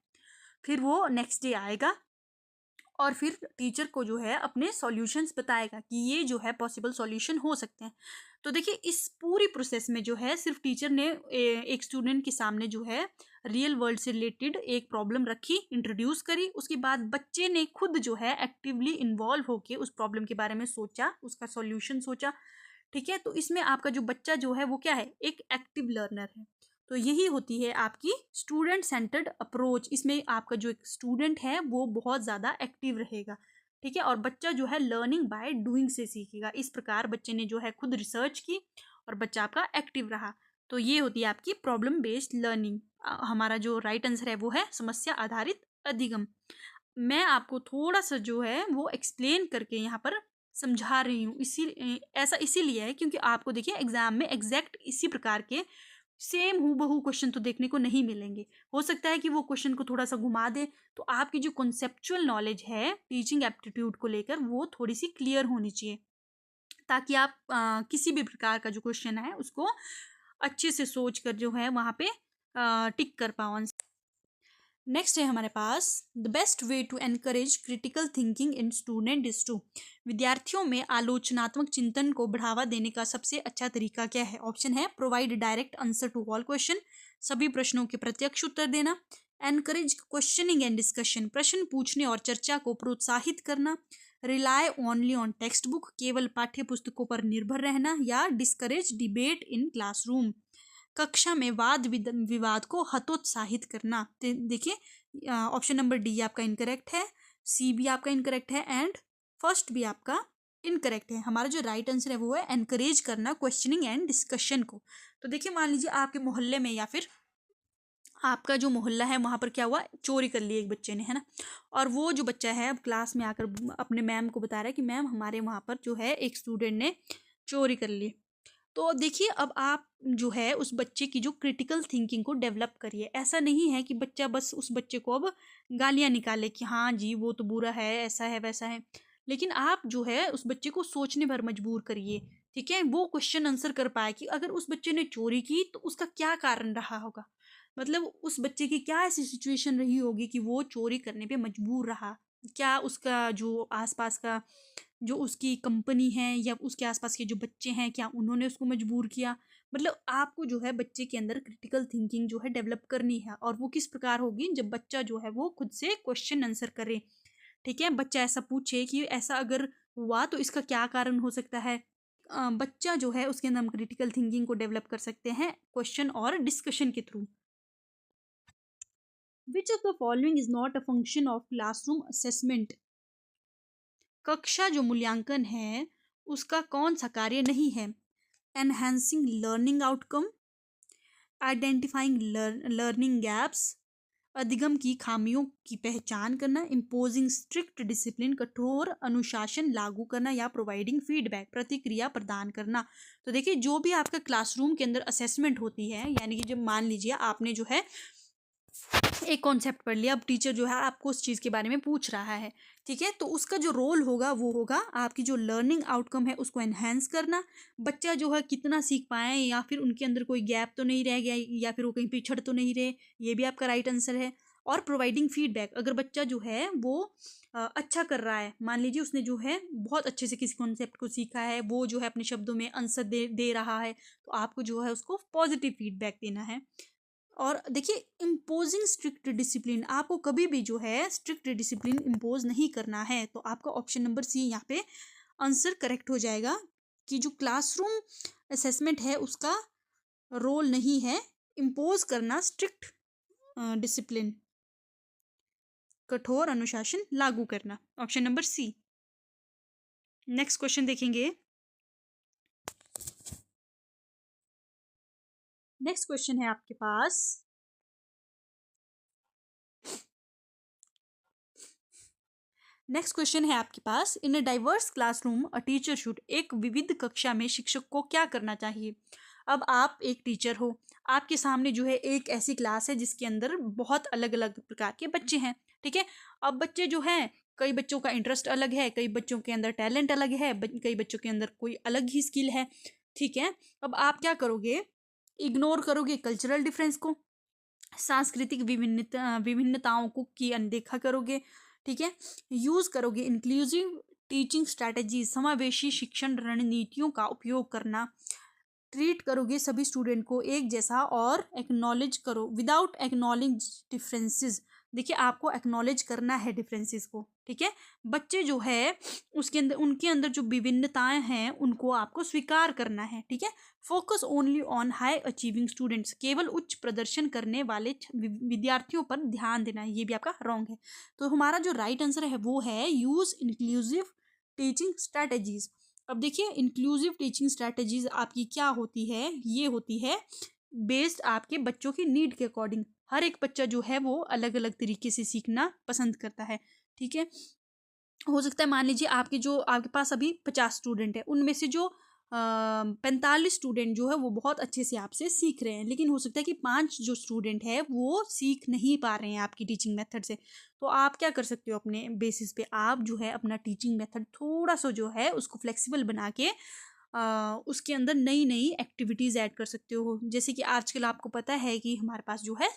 फिर वो नेक्स्ट डे आएगा और फिर टीचर को जो है अपने सॉल्यूशंस बताएगा कि ये जो है पॉसिबल सॉल्यूशन हो सकते हैं। तो देखिए इस पूरी प्रोसेस में जो है सिर्फ टीचर ने एक स्टूडेंट के सामने जो है रियल वर्ल्ड से रिलेटेड एक प्रॉब्लम रखी, इंट्रोड्यूस करी, उसके बाद बच्चे ने खुद जो है एक्टिवली इन्वॉल्व होके उस प्रॉब्लम के बारे में सोचा, उसका सॉल्यूशन सोचा। ठीक है, तो इसमें आपका जो बच्चा जो है वो क्या है, एक एक्टिव लर्नर है। तो यही होती है आपकी स्टूडेंट सेंटर्ड अप्रोच। इसमें आपका जो एक स्टूडेंट है वो बहुत ज़्यादा एक्टिव रहेगा। ठीक है, और बच्चा जो है लर्निंग बाय डूइंग से सीखेगा। इस प्रकार बच्चे ने जो है खुद रिसर्च की और बच्चा आपका एक्टिव रहा। तो ये होती है आपकी प्रॉब्लम बेस्ड लर्निंग। हमारा जो राइट आंसर है वो है समस्या आधारित अधिगम। मैं आपको थोड़ा सा जो है वो एक्सप्लेन करके यहाँ पर समझा रही हूँ, ऐसा इसीलिए है क्योंकि आपको देखिए एग्जाम में एग्जैक्ट इसी प्रकार के सेम हूबहू क्वेश्चन तो देखने को नहीं मिलेंगे। हो सकता है कि वो क्वेश्चन को थोड़ा सा घुमा दे, तो आपकी जो कॉन्सेप्चुअल नॉलेज है टीचिंग एप्टीट्यूड को लेकर वो थोड़ी सी क्लियर होनी चाहिए, ताकि आप किसी भी प्रकार का जो क्वेश्चन है उसको अच्छे से सोच कर जो है वहाँ पे टिक कर पाओ। नेक्स्ट है हमारे पास the best way to encourage critical thinking in student is to. विद्यार्थियों में आलोचनात्मक चिंतन को बढ़ावा देने का सबसे अच्छा तरीका क्या है? ऑप्शन है provide direct answer to all question, सभी प्रश्नों के प्रत्यक्ष उत्तर देना, एनकरेज क्वेश्चनिंग एंड डिस्कशन, प्रश्न पूछने और चर्चा को प्रोत्साहित करना, rely only on text book, केवल पाठ्य पुस्तकों पर निर्भर रहना, या डिस्करेज डिबेट इन क्लासरूम, कक्षा में वाद विवाद को हतोत्साहित करना। देखिए ऑप्शन नंबर डी आपका इनकरेक्ट है, सी भी आपका इनकरेक्ट है एंड फर्स्ट भी आपका इनकरेक्ट है। हमारा जो राइट आंसर है वो है एनकरेज करना क्वेश्चनिंग एंड डिस्कशन को। तो देखिए मान लीजिए आपके मोहल्ले में या फिर आपका जो मोहल्ला है वहाँ पर क्या हुआ, चोरी कर ली एक बच्चे ने, है ना। और वो जो बच्चा है अब क्लास में आकर अपने मैम को बता रहा है कि मैम हमारे वहाँ पर जो है एक स्टूडेंट ने चोरी कर ली। तो देखिए अब आप जो है उस बच्चे की जो क्रिटिकल थिंकिंग को डेवलप करिए। ऐसा नहीं है कि बच्चा बस उस बच्चे को अब गालियाँ निकाले कि हाँ जी वो तो बुरा है, ऐसा है वैसा है, लेकिन आप जो है उस बच्चे को सोचने भर मजबूर करिए। ठीक है, वो क्वेश्चन आंसर कर पाए कि अगर उस बच्चे ने चोरी की तो उसका क्या कारण रहा होगा, मतलब उस बच्चे की क्या ऐसी सिचुएशन रही होगी कि वो चोरी करने पे मजबूर रहा। क्या उसका जो आसपास का जो उसकी कंपनी है या उसके आसपास के जो बच्चे हैं क्या उन्होंने उसको मजबूर किया। मतलब आपको जो है बच्चे के अंदर क्रिटिकल थिंकिंग जो है डेवलप करनी है, और वो किस प्रकार होगी, जब बच्चा जो है वो खुद से क्वेश्चन आंसर करे। ठीक है, बच्चा ऐसा पूछे कि ऐसा अगर हुआ तो इसका क्या कारण हो सकता है। बच्चा जो है उसके अंदर हम क्रिटिकल थिंकिंग को डेवलप कर सकते हैं क्वेश्चन और डिस्कशन के through. Which of the following is not a function of classroom assessment. कक्षा जो मूल्यांकन है उसका कौन सा कार्य नहीं है? Enhancing learning outcome, identifying learning gaps, अधिगम की खामियों की पहचान करना, इम्पोजिंग स्ट्रिक्ट डिसिप्लिन, कठोर अनुशासन लागू करना, या प्रोवाइडिंग फीडबैक प्रतिक्रिया प्रदान करना। तो देखिए जो भी आपका क्लासरूम के अंदर असेसमेंट होती है, यानी कि जब मान लीजिए आपने जो है एक कॉन्सेप्ट पढ़ लिया, अब टीचर जो है आपको उस चीज़ के बारे में पूछ रहा है। ठीक है, तो उसका जो रोल होगा वो होगा आपकी जो लर्निंग आउटकम है उसको एनहेंस करना, बच्चा जो है कितना सीख पाए या फिर उनके अंदर कोई गैप तो नहीं रह गया या फिर वो कहीं पिछड़ तो नहीं रहे, ये भी आपका राइट आंसर है। और प्रोवाइडिंग फीडबैक, अगर बच्चा जो है वो अच्छा कर रहा है, मान लीजिए उसने जो है बहुत अच्छे से किसी कॉन्सेप्ट को सीखा है, वो जो है अपने शब्दों में आंसर दे दे रहा है, तो आपको जो है उसको पॉजिटिव फीडबैक देना है। और देखिए इम्पोजिंग स्ट्रिक्ट डिसिप्लिन, आपको कभी भी जो है स्ट्रिक्ट डिसिप्लिन इम्पोज नहीं करना है, तो आपका ऑप्शन नंबर सी यहाँ पे आंसर करेक्ट हो जाएगा कि जो क्लासरूम असेसमेंट है उसका रोल नहीं है इम्पोज करना स्ट्रिक्ट डिसिप्लिन, कठोर अनुशासन लागू करना। Option number C. Next question देखेंगे। नेक्स्ट क्वेश्चन है आपके पास, नेक्स्ट क्वेश्चन है आपके पास, in a diverse classroom a teacher should, एक विविध कक्षा में शिक्षक को क्या करना चाहिए। अब आप एक टीचर हो, आपके सामने जो है एक ऐसी क्लास है जिसके अंदर बहुत अलग अलग प्रकार के बच्चे हैं, ठीक है। अब बच्चे जो हैं, कई बच्चों का इंटरेस्ट अलग है, कई बच्चों के अंदर टैलेंट अलग है, कई बच्चों के अंदर कोई अलग ही स्किल है, ठीक है। अब आप क्या करोगे, इग्नोर करोगे कल्चरल डिफरेंस को, सांस्कृतिक विभिन्नताओं को की अनदेखा करोगे, ठीक है। यूज करोगे इंक्लूसिव टीचिंग स्ट्रैटेजी, समावेशी शिक्षण रणनीतियों का उपयोग करना, ट्रीट करोगे सभी स्टूडेंट को एक जैसा और एक्नॉलेज करो विदाउट एक्नॉलेज डिफरेंसेस। देखिए आपको एक्नॉलेज करना है डिफरेंसेस को, ठीक है। बच्चे जो है उसके अंदर, उनके अंदर जो विभिन्नताएं हैं उनको आपको स्वीकार करना है, ठीक है। Focus only on high achieving students, केवल उच्च प्रदर्शन करने वाले विद्यार्थियों पर ध्यान देना है, ये भी आपका रॉन्ग है। तो हमारा जो राइट आंसर है वो है यूज इंक्लूसिव टीचिंग स्ट्रैटेजीज। अब देखिए इंक्लूसिव टीचिंग स्ट्रैटेजीज आपकी क्या होती है, ये होती है बेस्ड आपके बच्चों की नीड के अकॉर्डिंग। हर एक बच्चा जो है वो अलग अलग तरीके से सीखना पसंद करता है, ठीक है। हो सकता है मान लीजिए आपके जो आपके पास अभी 50 स्टूडेंट है, उनमें से जो 45 स्टूडेंट जो है वो बहुत अच्छे से आपसे सीख रहे हैं, लेकिन हो सकता है कि 5 जो स्टूडेंट है वो सीख नहीं पा रहे हैं आपकी टीचिंग मेथड से। तो आप क्या कर सकते हो, अपने बेसिस पे आप जो है अपना टीचिंग मेथड थोड़ा सा जो है उसको फ्लेक्सिबल बना के उसके अंदर नई नई एक्टिविटीज़ ऐड कर सकते हो। जैसे कि आजकल आपको पता है कि हमारे पास जो है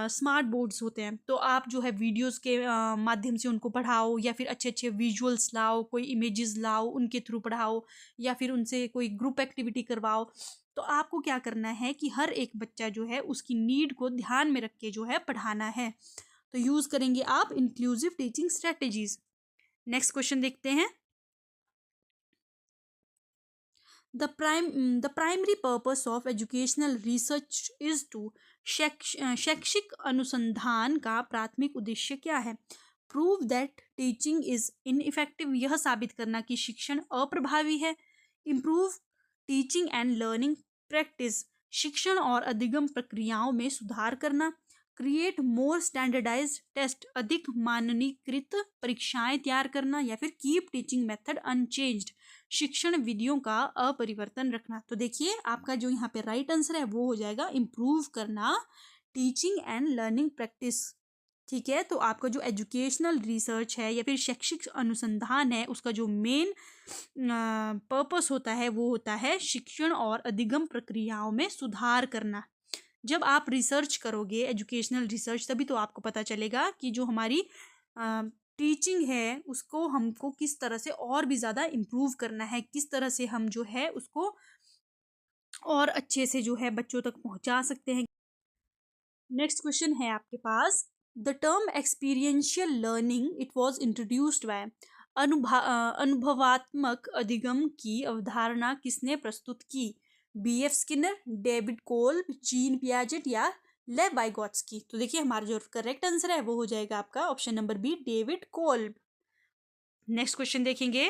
स्मार्ट बोर्ड्स होते हैं, तो आप जो है वीडियोस के माध्यम से उनको पढ़ाओ, या फिर अच्छे अच्छे विजुअल्स लाओ, कोई इमेजेस लाओ उनके थ्रू पढ़ाओ, या फिर उनसे कोई ग्रुप एक्टिविटी करवाओ। तो आपको क्या करना है कि हर एक बच्चा जो है उसकी नीड को ध्यान में रख के जो है पढ़ाना है। तो यूज़ करेंगे आप inclusive teaching strategies. Next question देखते हैं। The primary purpose of educational research is to शैक्षिक अनुसंधान का प्राथमिक उद्देश्य क्या है। Prove that teaching is ineffective, यह साबित करना कि शिक्षण अप्रभावी है। Improve teaching and learning practice, शिक्षण और अधिगम प्रक्रियाओं में सुधार करना। क्रिएट मोर स्टैंडर्डाइज्ड टेस्ट, अधिक मानकीकृत परीक्षाएं तैयार करना। या फिर कीप टीचिंग मेथड अनचेंज्ड, शिक्षण विधियों का अपरिवर्तन रखना। तो देखिए आपका जो यहाँ पे राइट आंसर है वो हो जाएगा इम्प्रूव करना टीचिंग एंड लर्निंग प्रैक्टिस, ठीक है। तो आपका जो एजुकेशनल रिसर्च है या फिर शैक्षिक अनुसंधान है उसका जो मेन पर्पस होता है वो होता है शिक्षण और अधिगम प्रक्रियाओं में सुधार करना। जब आप रिसर्च करोगे एजुकेशनल रिसर्च, तभी तो आपको पता चलेगा कि जो हमारी टीचिंग है उसको हमको किस तरह से और भी ज़्यादा इम्प्रूव करना है, किस तरह से हम जो है उसको और अच्छे से जो है बच्चों तक पहुंचा सकते हैं। नेक्स्ट क्वेश्चन है आपके पास, the term experiential learning it was introduced by, अनुभवात्मक अधिगम की अवधारणा किसने प्रस्तुत की। B.F. Skinner, David Kolb, Jean Piaget या लेव वाइगोत्स्की। तो देखिए हमारा जो करेक्ट आंसर है वो हो जाएगा आपका option number B, David Kolb. Next question देखेंगे।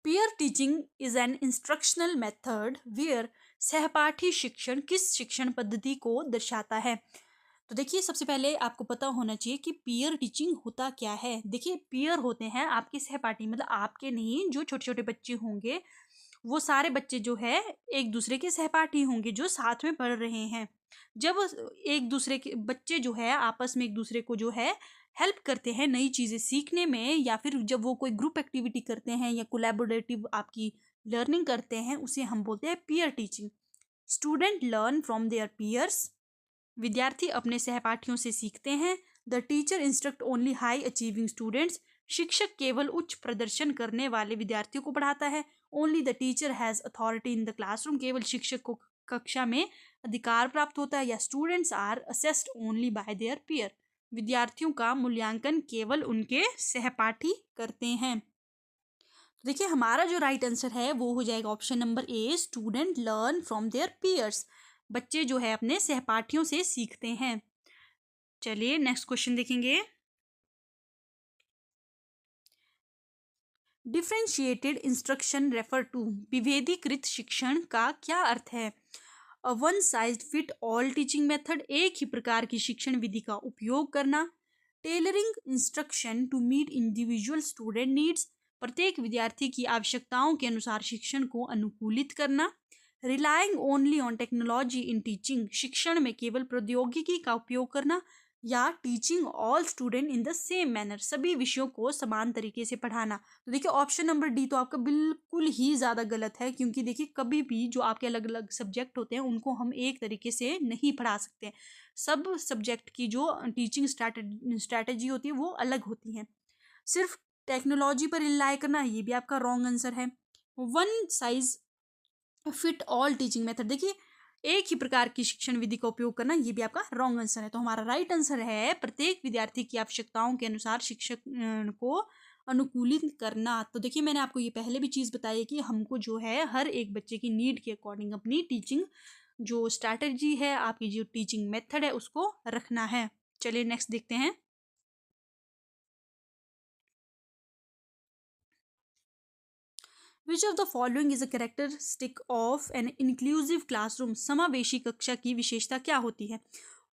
Peer teaching is an instructional method where, सहपाठी शिक्षण किस शिक्षण पद्धति को दर्शाता है। तो देखिए सबसे पहले आपको पता होना चाहिए कि पीयर टीचिंग होता क्या है। देखिए पीयर होते हैं आपके सहपाठी, मतलब आपके नहीं, जो छोटे छोटे बच्चे होंगे वो सारे बच्चे जो है एक दूसरे के सहपाठी होंगे जो साथ में पढ़ रहे हैं। जब एक दूसरे के बच्चे जो है आपस में एक दूसरे को जो है हेल्प करते हैं नई चीज़ें सीखने में, या फिर जब वो कोई ग्रुप एक्टिविटी करते हैं या कोलैबोरेटिव आपकी लर्निंग करते हैं, उसे हम बोलते हैं peer teaching. Student learn from their peers, विद्यार्थी अपने सहपाठियों से सीखते हैं। The teacher instruct only high achieving students, शिक्षक केवल उच्च प्रदर्शन करने वाले विद्यार्थियों को पढ़ाता है। Only the teacher has authority in the classroom, केवल शिक्षक को कक्षा में अधिकार प्राप्त होता है। या students are assessed only by their peer, विद्यार्थियों का मूल्यांकन केवल उनके सहपाठी करते हैं। तो देखिए हमारा जो राइट आंसर है वो हो जाएगा option number A, student learn from their peers, बच्चे जो है अपने सहपाठियों से सीखते हैं। चलिए नेक्स्ट क्वेश्चन देखेंगे। डिफ्रेंशिएटेड इंस्ट्रक्शन रेफर टू, विभेदीकृत शिक्षण का क्या अर्थ है? A one size fit all teaching method, एक ही प्रकार की शिक्षण विधि का उपयोग करना। Tailoring instruction to meet individual student needs, प्रत्येक विद्यार्थी की आवश्यकताओं के अनुसार शिक्षण को अनुकूलित करना। Relying only on technology in teaching, शिक्षण में केवल प्रौद्योगिकी का उपयोग करना। या teaching all student in the same manner, सभी विषयों को समान तरीके से पढ़ाना। तो देखिए ऑप्शन नंबर डी तो आपका बिल्कुल ही ज़्यादा गलत है, क्योंकि देखिए कभी भी जो आपके अलग अलग सब्जेक्ट होते हैं उनको हम एक तरीके से नहीं पढ़ा सकते हैं। सब सब्जेक्ट की जो टीचिंग स्ट्रैटेजी होती है वो अलग होती है। सिर्फ टेक्नोलॉजी पर रिलाई करना ये भी आपका रॉन्ग आंसर है। One size fit all teaching method, देखिए एक ही प्रकार की शिक्षण विधि का उपयोग करना ये भी आपका रॉन्ग आंसर है। तो हमारा राइट आंसर है प्रत्येक विद्यार्थी की आवश्यकताओं के अनुसार शिक्षक को अनुकूलित करना। तो देखिए मैंने आपको ये पहले भी चीज़ बताई है कि हमको जो है हर एक बच्चे की नीड के अकॉर्डिंग अपनी टीचिंग जो स्ट्रैटेजी है, आपकी जो टीचिंग मेथड है उसको रखना है। चलिए नेक्स्ट देखते हैं। विच of the following is a characteristic of an inclusive classroom, समावेशी कक्षा की विशेषता क्या होती है?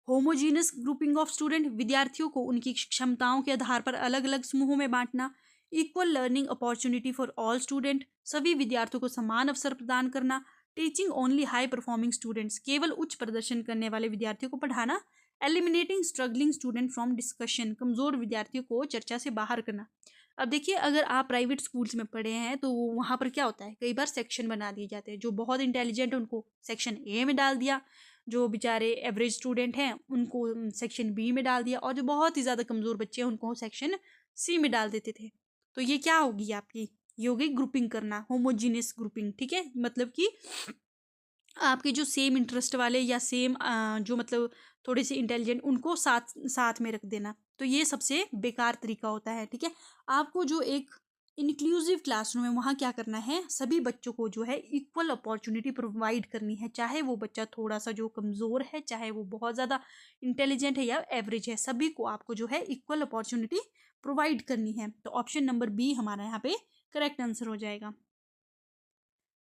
होमोजीनस ग्रुपिंग ऑफ स्टूडेंट, विद्यार्थियों को उनकी क्षमताओं के आधार पर अलग अलग समूहों में बांटना। Equal learning opportunity for all student, सभी विद्यार्थियों को समान अवसर प्रदान करना। Teaching only high performing students, केवल उच्च प्रदर्शन करने वाले विद्यार्थियों को पढ़ाना। Eliminating struggling student from discussion, कमजोर विद्यार्थियों को चर्चा से बाहर करना। अब देखिए अगर आप प्राइवेट स्कूल्स में पढ़े हैं तो वहाँ पर क्या होता है, कई बार सेक्शन बना दिए जाते हैं। जो बहुत इंटेलिजेंट उनको सेक्शन ए में डाल दिया, जो बेचारे एवरेज स्टूडेंट हैं उनको सेक्शन बी में डाल दिया, और जो बहुत ही ज़्यादा कमज़ोर बच्चे हैं उनको सेक्शन सी में डाल देते थे। तो ये क्या होगी आपकी, ये होगी ग्रुपिंग करना, होमोजीनियस ग्रुपिंग। ठीक है, मतलब कि आपके जो सेम इंटरेस्ट वाले या सेम जो मतलब थोड़े से इंटेलिजेंट उनको साथ साथ में रख देना। तो ये सबसे बेकार तरीका होता है। ठीक है, आपको जो एक इंक्लूसिव क्लासरूम है वहाँ क्या करना है, सभी बच्चों को जो है इक्वल अपॉर्चुनिटी प्रोवाइड करनी है, चाहे वो बच्चा थोड़ा सा जो कमज़ोर है, चाहे वो बहुत ज़्यादा इंटेलिजेंट है या एवरेज है, सभी को आपको जो है इक्वल अपॉर्चुनिटी प्रोवाइड करनी है। तो ऑप्शन नंबर बी हमारा यहाँ पे करेक्ट आंसर हो जाएगा।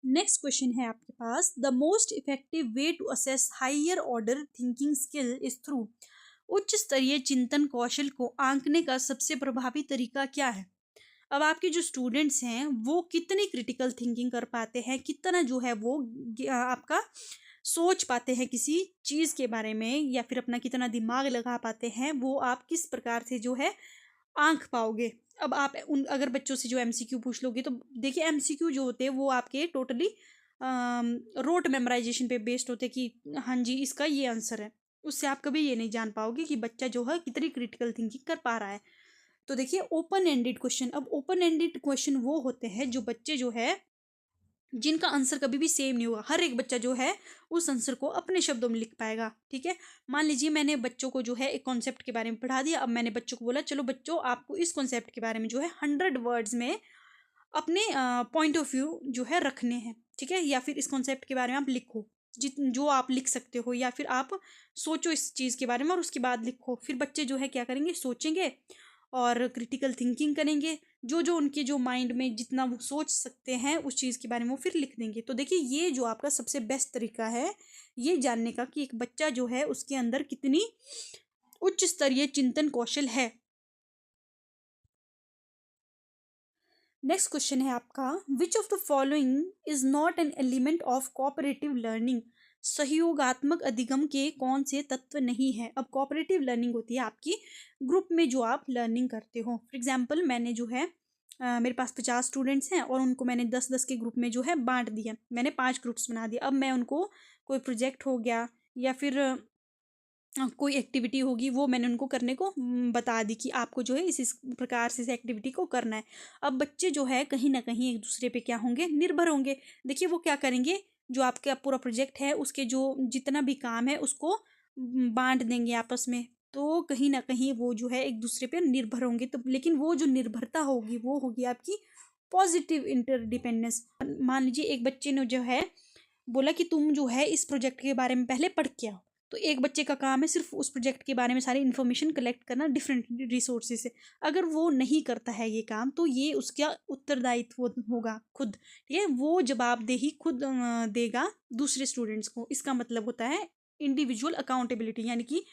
नेक्स्ट क्वेश्चन है आपके पास, the most effective way to assess higher order thinking skill is through, उच्च स्तरीय चिंतन कौशल को आंकने का सबसे प्रभावी तरीका क्या है? अब आपके जो स्टूडेंट्स हैं वो कितनी क्रिटिकल थिंकिंग कर पाते हैं, कितना जो है वो आपका सोच पाते हैं किसी चीज़ के बारे में, या फिर अपना कितना दिमाग लगा पाते हैं, वो आप किस प्रकार से जो है आंक पाओगे। अब आप उन अगर बच्चों से जो एमसीक्यू पूछ लोगे तो देखिए एमसीक्यू जो होते हैं वो आपके टोटली रोट मेमोराइजेशन पे बेस्ड होते हैं कि हाँ जी इसका ये आंसर है। उससे आप कभी ये नहीं जान पाओगे कि बच्चा जो है कितनी क्रिटिकल थिंकिंग कर पा रहा है। तो देखिए ओपन एंडेड क्वेश्चन, अब ओपन एंडेड क्वेश्चन वो होते हैं जो बच्चे जो है जिनका आंसर कभी भी सेम नहीं होगा, हर एक बच्चा जो है उस आंसर को अपने शब्दों में लिख पाएगा। ठीक है, मान लीजिए मैंने बच्चों को जो है एक कॉन्सेप्ट के बारे में पढ़ा दिया, अब मैंने बच्चों को बोला चलो बच्चों आपको इस कॉन्सेप्ट के बारे में जो है 100 वर्ड्स में अपने पॉइंट ऑफ व्यू जो है रखने हैं। ठीक है, या फिर इस कॉन्सेप्ट के बारे में आप लिखो, जित जो आप लिख सकते हो, या फिर आप सोचो इस चीज़ के बारे में और उसके बाद लिखो। फिर बच्चे जो है क्या करेंगे, सोचेंगे और क्रिटिकल थिंकिंग करेंगे, जो जो उनके जो माइंड में जितना वो सोच सकते हैं उस चीज़ के बारे में वो फिर लिख देंगे। तो देखिए ये जो आपका सबसे बेस्ट तरीका है ये जानने का कि एक बच्चा जो है उसके अंदर कितनी उच्च स्तरीय चिंतन कौशल है। नेक्स्ट क्वेश्चन है आपका, विच of the following is not an element of cooperative learning, सहयोगात्मक अधिगम के कौन से तत्व नहीं है? अब कोऑपरेटिव लर्निंग होती है आपकी ग्रुप में जो आप लर्निंग करते हो। फॉर एग्जांपल मैंने जो है मेरे पास 50 स्टूडेंट्स हैं और उनको मैंने 10-10 के ग्रुप में जो है बांट दिया, मैंने 5 ग्रुप्स बना दिए। अब मैं उनको कोई प्रोजेक्ट हो गया या फिर कोई एक्टिविटी होगी वो मैंने उनको करने को बता दी कि आपको जो है इस प्रकार से इस एक्टिविटी को करना है। अब बच्चे जो है कहीं ना कहीं एक दूसरे पे क्या होंगे, निर्भर होंगे। देखिए वो क्या करेंगे, जो आपका पूरा प्रोजेक्ट है उसके जो जितना भी काम है उसको बांट देंगे आपस में। तो कहीं ना कहीं वो जो है एक दूसरे पे निर्भर होंगे। तो लेकिन वो जो निर्भरता होगी वो होगी आपकी पॉजिटिव इंटरडिपेंडेंस। मान लीजिए एक बच्चे ने जो है बोला कि तुम जो है इस प्रोजेक्ट के बारे में पहले पढ़ के आओ, तो एक बच्चे का काम है सिर्फ उस प्रोजेक्ट के बारे में सारी इन्फॉर्मेशन कलेक्ट करना डिफरेंट रिसोर्सेज से। अगर वो नहीं करता है ये काम तो ये उसका उत्तरदायित्व होगा खुद, ठीक है, वो जवाबदेही खुद देगा दूसरे स्टूडेंट्स को। इसका मतलब होता है इंडिविजुअल अकाउंटेबिलिटी, यानी कि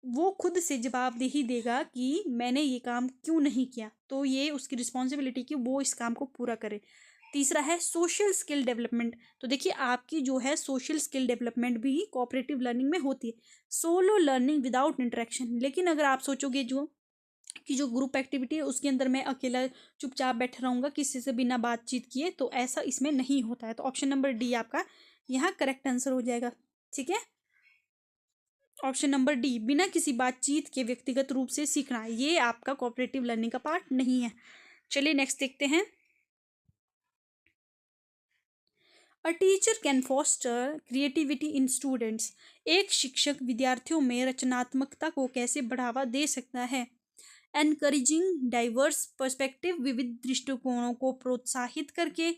वो खुद से जवाबदेही देगा कि मैंने ये काम क्यों नहीं किया, तो ये उसकी रिस्पॉन्सिबिलिटी कि वो इस काम को पूरा करे। तीसरा है सोशल स्किल डेवलपमेंट। तो देखिए आपकी जो है सोशल स्किल डेवलपमेंट भी कोऑपरेटिव लर्निंग में होती है, सोलो लर्निंग विदाउट इंटरेक्शन। लेकिन अगर आप सोचोगे जो ग्रुप एक्टिविटी है उसके अंदर मैं अकेला चुपचाप बैठा रहूँगा किसी से बिना बातचीत किए, तो ऐसा इसमें नहीं होता है। तो ऑप्शन नंबर डी आपका यहाँ करेक्ट आंसर हो जाएगा, ठीक है। ऑप्शन नंबर डी, बिना किसी बातचीत के व्यक्तिगत रूप से सीखना, ये आपका कोऑपरेटिव लर्निंग का पार्ट नहीं है। चलिए नेक्स्ट देखते हैं। अ teacher can foster creativity in students. एक शिक्षक विद्यार्थियों में रचनात्मकता को कैसे बढ़ावा दे सकता है? एनकरेजिंग डाइवर्स पर्सपेक्टिव, विविध दृष्टिकोणों को प्रोत्साहित करके,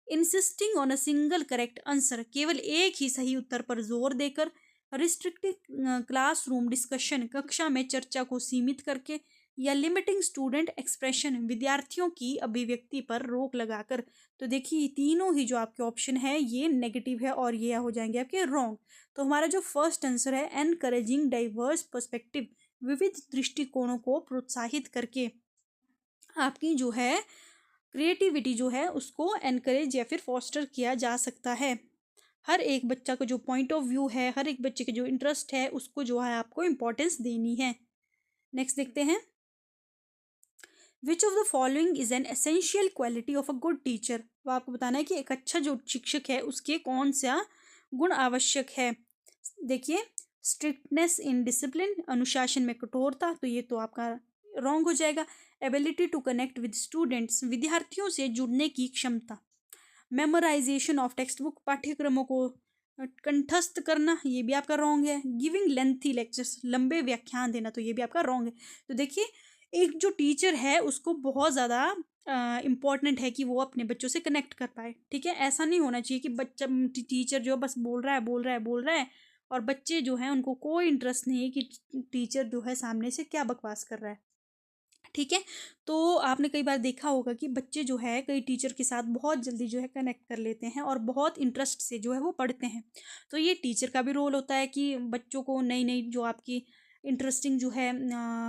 insisting on a single correct answer, केवल एक ही सही उत्तर पर जोर देकर, रिस्ट्रिक्टिंग क्लासरूम डिस्कशन, कक्षा में चर्चा को सीमित करके, या लिमिटिंग स्टूडेंट एक्सप्रेशन, विद्यार्थियों की अभिव्यक्ति पर रोक लगाकर। तो देखिए तीनों ही जो आपके ऑप्शन है ये नेगेटिव है और ये हो जाएंगे आपके रॉन्ग। तो हमारा जो फर्स्ट आंसर है एनकरेजिंग डाइवर्स पर्सपेक्टिव, विविध दृष्टिकोणों को प्रोत्साहित करके आपकी जो है क्रिएटिविटी जो है उसको एनकरेज या फिर फॉस्टर किया जा सकता है। हर एक बच्चा का जो पॉइंट ऑफ व्यू है, हर एक बच्चे के जो इंटरेस्ट है उसको जो है आपको इम्पोर्टेंस देनी है। नेक्स्ट देखते हैं। विच of the following is an essential quality of a good teacher. वो आपको बताना है कि एक अच्छा जो शिक्षक है उसके कौन सा गुण आवश्यक है। देखिए स्ट्रिक्टनेस इन डिसिप्लिन, अनुशासन में कठोरता, तो ये तो आपका रॉन्ग हो जाएगा। Ability to connect with students, विद्यार्थियों से जुड़ने की क्षमता। मेमोराइजेशन ऑफ टेक्स्ट बुक, पाठ्यक्रमों को कंठस्थ करना, ये भी आपका रॉन्ग है। गिविंग लेंथी लेक्चर्स, लंबे व्याख्यान देना, तो ये भी आपका रॉन्ग है। तो देखिए एक जो टीचर है उसको बहुत ज़्यादा इम्पॉर्टेंट है कि वो अपने बच्चों से कनेक्ट कर पाए, ठीक है। ऐसा नहीं होना चाहिए कि बच्चा टीचर जो बस बोल रहा है बोल रहा है बोल रहा है और बच्चे जो हैं उनको कोई इंटरेस्ट नहीं है कि टीचर जो है सामने से क्या बकवास कर रहा है, ठीक है। तो आपने कई बार देखा होगा कि बच्चे जो है कई टीचर के साथ बहुत जल्दी जो है कनेक्ट कर लेते हैं और बहुत इंटरेस्ट से जो है वो पढ़ते हैं। तो ये टीचर का भी रोल होता है कि बच्चों को नई नई जो आपकी इंटरेस्टिंग जो है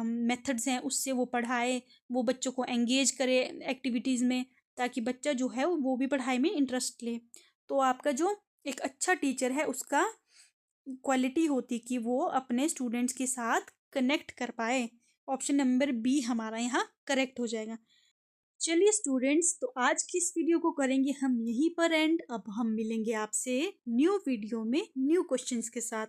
मेथड्स हैं उससे वो पढ़ाए, वो बच्चों को एंगेज करे एक्टिविटीज़ में, ताकि बच्चा जो है वो भी पढ़ाई में इंटरेस्ट ले। तो आपका जो एक अच्छा टीचर है उसका क्वालिटी होती कि वो अपने स्टूडेंट्स के साथ कनेक्ट कर पाए। ऑप्शन नंबर बी हमारा यहाँ करेक्ट हो जाएगा। चलिए स्टूडेंट्स, तो आज की इस वीडियो को करेंगे हम यहीं पर एंड। अब हम मिलेंगे आपसे न्यू वीडियो में न्यू क्वेश्चंस के साथ।